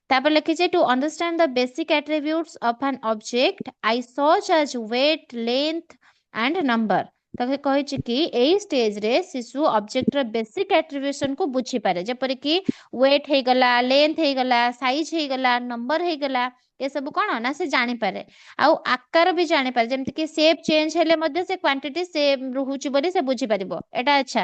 [SPEAKER 1] ତାପରେ ଲେଖିଛେ to understand the basic attributes of an object I such as weight, length and number. ତାକୁ କହିଛି କି ଏଇ ଷ୍ଟେଜରେ ଶିଶୁ ଅବଜେକ୍ଟର ବେସିକ ଆଟ୍ରିବ୍ୟୁସନକୁ ବୁଝିପାରେ, ଯେପରିକି ୱେଟ୍ ହେଇଗଲା, ଲେନ୍ଥ ହେଇଗଲା, ସାଇଜ ହେଇଗଲା, ନମ୍ବର ହେଇଗଲା, ଏ ସବୁ କଣ ନା ସେ ଜାଣିପାରେ ଆଉ ଆକାର ବି ଜାଣିପାରେ ଯେମିତି କି ସେପ୍ ଚେଞ୍ଜ ହେଲେ ମଧ୍ୟ ସେ କ୍ୱାଣ୍ଟିଟି ସେମ୍ ରହୁଛି ବୋଲି ସେ ବୁଝିପାରିବ ଏଟା ଆଚ୍ଛା।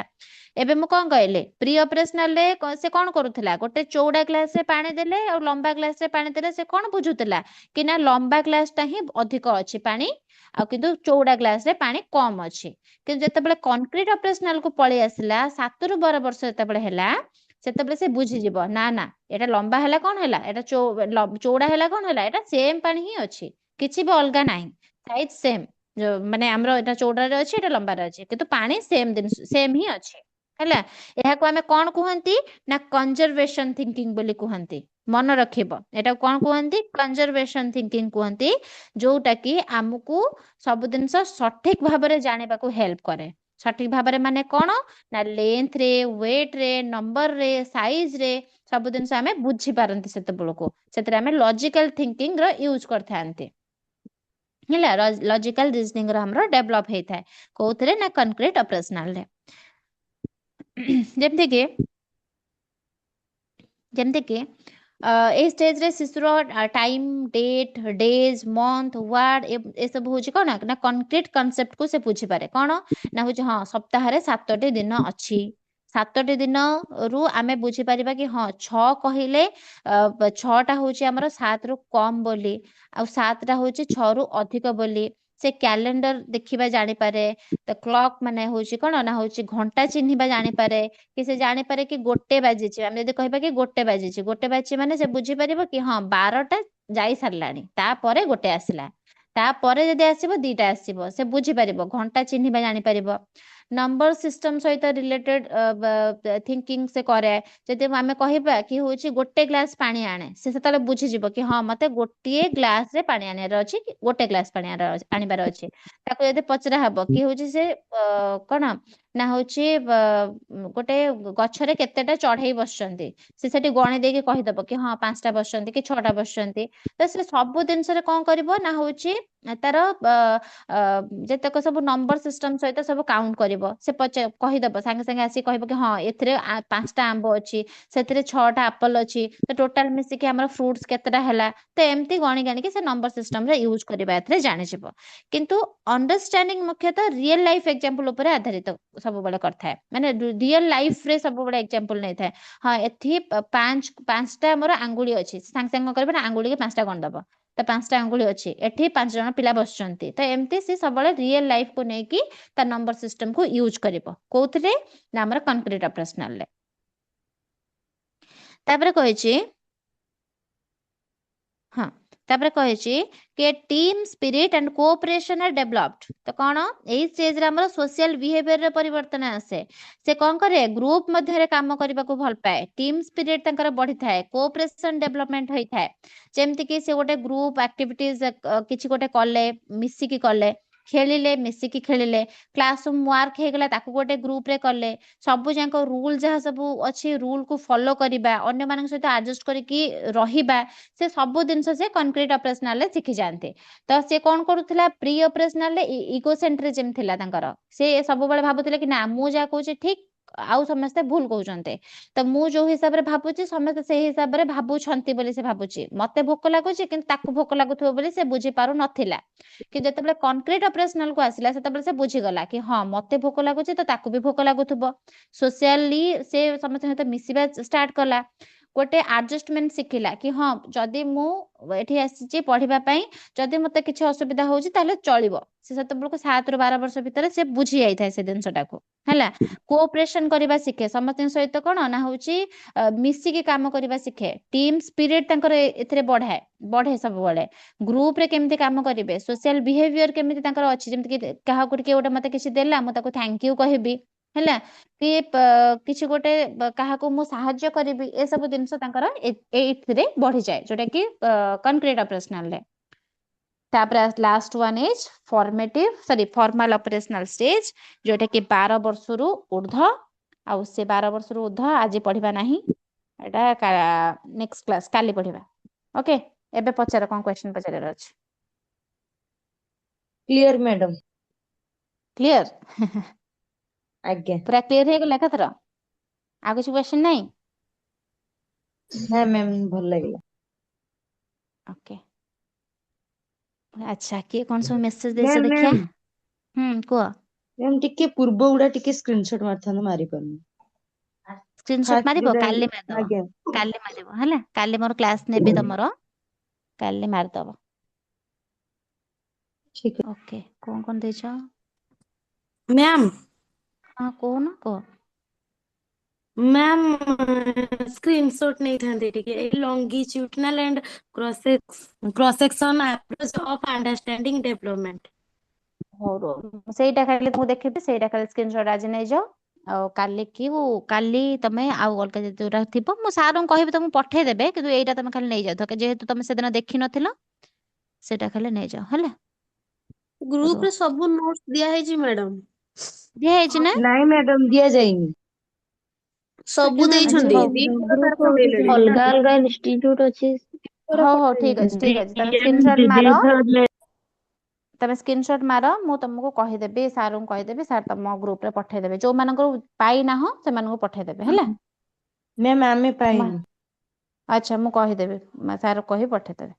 [SPEAKER 1] ଏବେ ମୁଁ କଣ କହିଲି ପ୍ରି ଅପରେସନାଲ ରେ ସେ କଣ କରୁଥିଲା ଗୋଟେ ଚଉଡା ଗ୍ଲାସ ରେ ପାଣି ଦେଲେ ଆଉ ଲମ୍ବା ଗ୍ଲାସ ରେ ପାଣି ଦେଲେ ସେ କଣ ବୁଝୁଥିଲା କି ନା ଲମ୍ବା ଗ୍ଲାସ ଟା ହିଁ ଅଧିକ ଅଛି ପାଣି ଆଉ କିନ୍ତୁ ଚଉଡା ଗ୍ଲାସ ରେ ପାଣି କମ ଅଛି। କିନ୍ତୁ ଯେତେବେଳେ କନକ୍ରିଟ ଅପରେସନାଲ କୁ ପଳେଇ ଆସିଲା 7 ରୁ 12 ବର୍ଷ ଯେତେବେଳେ ହେଲା ସେତେବେଳେ ସେ ବୁଝିଯିବ ନା ନା ଏଟା ଲମ୍ବା ହେଲା କଣ ହେଲା ଏଟା ଚଉଡା ହେଲା କଣ ହେଲା ଏଟା ସେମ ପାଣି ହିଁ ଅଛି କିଛି ବି ଅଲଗା ନାହିଁ ସାଇଜ ସେମ ମାନେ ଆମର ଏଟା ଚଉଡାରେ ଅଛି ଏଟା ଲମ୍ବାରେ ଅଛି କିନ୍ତୁ ପାଣି ସେମ ଜିନିଷ ସେମ ହିଁ ଅଛି ହେଲା। ଏହାକୁ ଆମେ କଣ କୁହନ୍ତି ନା କନଜରଭେସନ ଥିଙ୍କିଂ ବୋଲି କୁହନ୍ତି। ମନେ ରଖିବ ଏଟାକୁ କଣ କୁହନ୍ତି କନଜରଭେସନ ଥିଙ୍କିଂ କୁହନ୍ତି ଯୋଉଟା କି ଆମକୁ ସବୁ ଜିନିଷ ସଠିକ ଭାବରେ ଜାଣିବାକୁ ହେଲ୍ପ କରେ। ସଠିକ ଭାବରେ ମାନେ କଣ ନା ଲେନ୍ଥ ରେ ୱେଟ ରେ ନମ୍ବର ରେ ସାଇଜ ରେ ସବୁ ଜିନିଷ ଆମେ ବୁଝିପାରନ୍ତି ସେତେବେଳକୁ ସେଥିରେ ଆମେ ଲଜିକାଲ ଥିଙ୍କିଂ ର ୟୁଜ କରିଥାନ୍ତି ହେଲା। ଲଜିକାଲ ରିଜନିଂ ର ଆମର ଡେଭଲପ ହେଇଥାଏ କୋଉଥିରେ ନା କନକ୍ରିଟ ଅପରେସନାଲ ରେ। ଯେମିତିକି ଏଇ ଷ୍ଟେଜରେ ଶିଶୁର time date days month word ଏସବୁ ହଉଛି କଣ ନା କନକ୍ରିଟ କନସେପ୍ଟକୁ ସେ ବୁଝିପାରେ କଣ ନା ହଉଛି ହଁ ସପ୍ତାହରେ 7ଟି ଦିନ ଅଛି 7ଟି ଦିନରୁ ଆମେ ବୁଝିପାରିବା କି ହଁ 6 କହିଲେ 6ଟା ହଉଛି ଆମର 7ରୁ କମ ବୋଲି ଆଉ 7ଟା ହଉଛି 6ରୁ ଅଧିକ ବୋଲି ସେ କ୍ୟାଲେଣ୍ଡର ଦେଖିବା ଜାଣିପାରେ ତ କ୍ଲକ୍ ମାନେ ହଉଛି କଣ ନା ହଉଛି ଘଣ୍ଟା ଚିହ୍ନିବା ଜାଣିପାରେ କି ସେ ଜାଣିପାରେ କି 1 ବାଜିଛି ଆମେ ଯଦି କହିବା କି 1 ବାଜିଛି 1 ବାଜିଛି ମାନେ ସେ ବୁଝିପାରିବ କି ହଁ 12ଟା ଯାଇ ସାରିଲାଣି ତାପରେ 1 ଆସିଲା ତାପରେ ଯଦି ଆସିବ 2ଟା ଆସିବ ସେ ବୁଝିପାରିବ ଘଣ୍ଟା ଚିହ୍ନିବା ଜାଣିପାରିବ। ନମ୍ବର ସିଷ୍ଟମ ସହିତ ରିଲେଟେଡ ଥିଙ୍କିଂ ସେ କରେ ଯଦି ଆମେ କହିବା କି ହଉଛି 1 ଗ୍ଲାସ ପାଣି ଆଣେ ସେ ସେତେବେଳେ ବୁଝିଯିବ କି ହଁ ମତେ ଗୋଟିଏ ଗ୍ଲାସ ରେ ପାଣି ଆଣିବାର ଅଛି କି 1 ଗ୍ଲାସ ପାଣି ଆଣିବାର ଅଛି। ତାକୁ ଯଦି ପଚରା ହବ କି ହଉଛି ସେ କଣ ନା ହଉଛି ଗୋଟେ ଗଛରେ କେତେଟା ଚଢେଇ ବସିଛନ୍ତି ସେ ସେଠି ଗଣି ଦେଇକି କହିଦବ କି ହଁ 5ଟା ବସିଛନ୍ତି କି 6ଟା ବସିଛନ୍ତି ତ ସେ ସବୁ ଜିନିଷରେ କଣ କରିବ ନା ହଉଛି ତାର ଯେତେକ ସବୁ ନମ୍ବର ସିଷ୍ଟମ ସହିତ ସବୁ କାଉଣ୍ଟ କରିବ ସେ କହିଦବ ସାଙ୍ଗେ ସାଙ୍ଗେ ଆସିକି କହିବ କି ହଁ ଏଥିରେ 5ଟା ଆମ୍ବ ଅଛି ସେଥିରେ 6ଟା ଆପଲ ଅଛି ତ ଟୋଟାଲ ମିଶିକି ଆମର ଫ୍ରୁଟ୍ସ କେତେଟା ହେଲା ତ ଏମିତି ଗଣି ଗାଣିକି ସେ ନମ୍ବର ସିଷ୍ଟମରେ ୟୁଜ କରିବା ଏଥିରେ ଜାଣିଯିବ। କିନ୍ତୁ ଅଣ୍ଡରଷ୍ଟାଣ୍ଡିଂ ମୁଖ୍ୟତଃ ରିଏଲ ଲାଇଫ ଏକ୍ଜାମ୍ପଲ ଉପରେ ଆଧାରିତ ସବୁବେଳେ କରିଥାଏ ମାନେ ରିଏଲ ଲାଇଫ ରେ ସବୁବେଳେ ଏକ୍ଜାମ୍ପଲ ନେଇଥାଏ। ହଁ ଏଠି 5ଟା ଆମର ଆଙ୍ଗୁଳି ଅଛି ସାଙ୍ଗେ ସାଙ୍ଗେ କଣ କରିବ ନା ଆଙ୍ଗୁଳିକି 5ଟା ଗଣିଦବ ତ 5ଟା ଆଙ୍ଗୁଳି ଅଛି ଏଠି 5 ଜଣ ପିଲା ବସିଛନ୍ତି ତ ଏମିତି ସେ ସବୁବେଳେ ରିଏଲ ଲାଇଫକୁ ନେଇକି ତା ନମ୍ବର ସିଷ୍ଟମକୁ ୟୁଜ କରିବ କୋଉଥିରେ ନା ଆମର କନକ୍ରିଟ ଅପରେସନାଲରେ। ତାପରେ କହିଛି ହଁ ତାପରେ କହିଛି କି team spirit and cooperation R developed ତ କଣ ଏଇ ଷ୍ଟେଜରେ ଆମର ସୋସିଆଲ ବିହେଭିୟରରେ ପରିବର୍ତ୍ତନ ଆସେ ସେ କଣ କରେ ଗ୍ରୁପ ମଧ୍ୟରେ କାମ କରିବାକୁ ଭଲ ପାଏ ଟିମ୍ ସ୍ପିରିଟ ତାଙ୍କର ବଢିଥାଏ କୋଅପରେସନ ଡେଭଲପମେଣ୍ଟ ହେଇଥାଏ ଯେମିତି କି ସେ ଗୋଟେ ଗ୍ରୁପ ଆକ୍ଟିଭିଟିଜ କିଛି ଗୋଟେ କଲେ ମିଶିକି କଲେ ଖେଳିଲେ ମିଶିକି ଖେଳିଲେ କ୍ଲାସ ରୁମ ୱାର୍କ ହେଇଗଲା ତାକୁ ଗୋଟେ ଗ୍ରୁପ ରେ କଲେ ସବୁ ଯାକ ରୁଲ ଯାହା ସବୁ ଅଛି ରୁଲକୁ ଫଲୋ କରିବା ଅନ୍ୟମାନଙ୍କ ସହିତ ଆଡଜଷ୍ଟ କରିକି ରହିବା ସେ ସବୁ ଜିନିଷ ସେ କନକ୍ରିଟ ଅପରେସନାଲ ରେ ଶିଖି ଯାଆନ୍ତି। ତ ସେ କଣ କରୁଥିଲା ପ୍ରି ଅପରେସନାଲ ରେ ଇଗୋ ସେଣ୍ଟ୍ରିଜିମ ଥିଲା ତାଙ୍କର ସେ ସବୁବେଳେ ଭାବୁଥିଲେ କି ନା ମୁଁ ଯାହା କହୁଛି ଠିକ ଆଉ ସମସ୍ତେ ଭୁଲ କହୁଛନ୍ତି ତ ମୁଁ ଯୋଉ ହିସାବରେ ଭାବୁଛି ସମସ୍ତେ ସେଇ ହିସାବରେ ଭାବୁଛନ୍ତି ବୋଲି ସେ ଭାବୁଛି ମତେ ଭୋକ ଲାଗୁଛି କିନ୍ତୁ ତାକୁ ଭୋକ ଲାଗୁଥିବ ବୋଲି ସେ ବୁଝି ପାରୁନଥିଲା କି ଯେତେବେଳେ କନକ୍ରିଟ ଅପରେସନାଲ କୁ ଆସିଲା ସେତେବେଳେ ସେ ବୁଝିଗଲା କି ହଁ ମତେ ଭୋକ ଲାଗୁଛି ତ ତାକୁ ବି ଭୋକ ଲାଗୁଥିବ ସୋସିଆଲି ସେ ସମସ୍ତଙ୍କ ସହିତ ମିଶିବା ଷ୍ଟାର୍ଟ କଲା ଗୋଟେ ଆଡଜଷ୍ଟମେଣ୍ଟ ଶିଖିଲା କି ହଁ ଯଦି ମୁଁ ଏଠି ଆସିଛି ପଢିବା ପାଇଁ ଯଦି ମତେ କିଛି ଅସୁବିଧା ହଉଛି ତାହେଲେ ଚଳିବ ସେ ସେତେବେଳକୁ 7 ରୁ 12 ବର୍ଷ ଭିତରେ ସେ ବୁଝି ଯାଇଥାଏ ସେ ଜିନିଷଟାକୁ ହେଲା କୋଅପରେସନ କରିବା ଶିଖେ ସମସ୍ତଙ୍କ ସହିତ କଣ ନା ହଉଛି ମିଶିକି କାମ କରିବା ଶିଖେ ଟିମ୍ ସ୍ପିରିଟ ତାଙ୍କର ଏଥିରେ ବଢେ ସବୁବେଳେ ଗ୍ରୁପ ରେ କେମିତି କାମ କରିବେ ସୋସିଆଲ ବିହେଭିୟର କେମିତି ତାଙ୍କର ଅଛି ଯେମିତି କାହାକୁ ଟିକେ ଗୋଟେ ମତେ କିଛି ଦେଲା ମୁଁ ତାକୁ ଥ୍ୟାଙ୍କ ୟୁ କହିବି ହେଲା କି କିଛି ଗୋଟେ କାହାକୁ ମୁଁ ସାହାଯ୍ୟ କରିବି ଏସବୁ ଜିନିଷ ତାଙ୍କର ଏଇଥିରେ ବଢିଯାଏ ଯୋଉଟା କି କନକ୍ରିଟ ଅପରେସନାଲରେ। ତାପରେ last one is formal operational stage ଯୋଉଟା କି 12 ବର୍ଷରୁ ଉର୍ଦ୍ଧ୍ୱ ଆଉ ସେ 12 ବର୍ଷରୁ ଉର୍ଦ୍ଧ୍ୱ ଆଜି ପଢିବା ନାହିଁ ଏଟା ନେକ୍ସଟ କ୍ଲାସ କାଲି ପଢିବା ଓକେ। ଏବେ ପଚାର କଣ କ୍ୱେଶ୍ଚନ ପଚାରିବାର ଅଛି
[SPEAKER 2] କ୍ଲିୟର ମ୍ୟାଡାମ।
[SPEAKER 1] କ୍ଲିୟର
[SPEAKER 2] ଆଜ୍ଞା।
[SPEAKER 1] ପୁରା କ୍ଲିୟର ହେଇଗଲା ଏକାଥର ଆଉ କିଛି କ୍ୱେଶ୍ଚନ ନାହିଁ
[SPEAKER 2] ନା ମ୍ୟାମ ଭଲ ଲାଗିଲା।
[SPEAKER 1] ଓକେ। ଆଚ୍ଛା କିଏ କଣ ସବୁ ମେସେଜ ଦେଇଛ
[SPEAKER 5] ମ୍ୟାମ୍
[SPEAKER 1] ଦେଖିଆ?
[SPEAKER 5] ମ୍ୟାମ୍
[SPEAKER 1] କୁହ।
[SPEAKER 5] ମ୍ୟାମ୍ ଟିକେ ପୂର୍ବ ଗୁଡା ଟିକେ ସ୍କ୍ରିନଶଟ ମାରିଥାନ୍ତୁ, ମାରି ପାରୁନି।
[SPEAKER 1] ସ୍କ୍ରିନଶଟ
[SPEAKER 5] ଫାଷ୍ଟ
[SPEAKER 1] ମାରିବ,
[SPEAKER 5] ଯୋଉଟା
[SPEAKER 1] କାଲି ମାରିଦବ।
[SPEAKER 5] ଆଜ୍ଞା
[SPEAKER 1] କାଲି ମାରିବ ହେଲା, କାଲି ମୋର କ୍ଲାସ ନେବି ତମର, କାଲି ମାରିଦବ।
[SPEAKER 5] ଠିକ
[SPEAKER 1] ଓକେ, କଣ ଦେଇଛ?
[SPEAKER 8] ମ୍ୟାମ୍
[SPEAKER 1] ହଁ କହୁନ, କୁହ।
[SPEAKER 8] ମ୍ୟାମ୍ ସ୍କ୍ରିନଶଟ ନେଇଥାନ୍ତି ଟିକେ ଏଇ longitudinal and cross section approach of understanding development.
[SPEAKER 1] ହଉ ରୁହ, ସେଇଟା ଖାଲି ମୁଁ ଦେଖିବି, ସେଇଟା ଖାଲି ସ୍କ୍ରିନଶଟ ଆଜି ନେଇଯାଅ। ଆଉ କାଲି ତମେ ଆଉ ଅଲଗା ଯୋଉଟା ଥିବ ମୁଁ ସାରଙ୍କୁ କହିବି ତମକୁ ପଠେଇଦେବେ, କିନ୍ତୁ ଏଇଟା ତମେ ଖାଲି ନେଇଯାଅ, ଯେହେତୁ ତମେ ସେଦିନ ଦେଖିନଥିଲ, ସେଇଟା ଖାଲି ନେଇଯାଅ ହେଲା।
[SPEAKER 8] ଗ୍ରୁପରେ ସବୁ ନୋଟ୍ସ ଦିଆ ହେଇଛି ମ୍ୟାଡାମ।
[SPEAKER 1] ଦିଆ ହେଇଛି ନା?
[SPEAKER 5] ନାଇଁ ମ୍ୟାଡାମ ଦିଆଯାଇନି।
[SPEAKER 8] ସବୁ
[SPEAKER 1] ଆଚ୍ଛା
[SPEAKER 8] ଦେଇଛନ୍ତି,
[SPEAKER 1] ହଉ,
[SPEAKER 8] ଦିଥର ସାର୍ ପଠେଇଲେଣି।
[SPEAKER 2] ଅଲଗା ଅଲଗା ଇନଷ୍ଟିଟ୍ୟୁଟ ଅଛି।
[SPEAKER 1] ହଉ ଠିକ ଅଛି, ଠିକ ଅଛି, ତମେ ସ୍କ୍ରିନଶଟ ମାର। ତମେ ସ୍କ୍ରିନଶଟ ମାର, ମୁଁ ତମକୁ କହିଦେବି, ସାରଙ୍କୁ କହିଦେବି, ସାର୍ ତମ ଗ୍ରୁପରେ ପଠେଇଦେବେ। ଯୋଉମାନଙ୍କର ପାଇନାହଁ ସେମାନଙ୍କୁ ପଠେଇଦେବେ ହେଲା।
[SPEAKER 5] ମ୍ୟାମ୍ ଆମେ ପାଇନୁ।
[SPEAKER 1] ଆଚ୍ଛା ମୁଁ କହିଦେବି, ସାର୍ କହି ପଠେଇଦେବେ।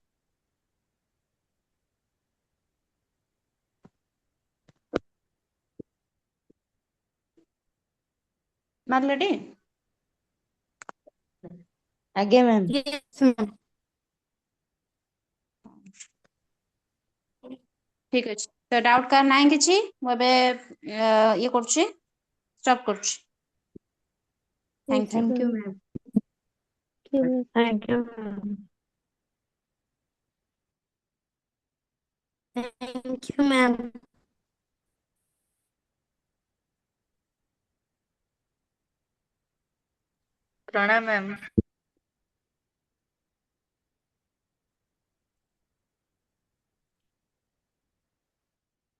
[SPEAKER 1] ମାରିଲେଟି?
[SPEAKER 5] ଆଜ୍ଞା ମ୍ୟାମ୍।
[SPEAKER 8] Yes, ma'am.
[SPEAKER 1] ଠିକ ଅଛି, ତ ଡାଉଟ କାହାର ନାହିଁ କିଛି, ମୁଁ ଏବେ ଇଏ କରୁଛି, ଷ୍ଟପ୍ କରୁଛି। Thank you.
[SPEAKER 5] Thank you ma'am.
[SPEAKER 8] Thank you, ma'am. Thank you, ma'am.
[SPEAKER 7] ପ୍ରଣାମ ମ୍ୟାମ୍।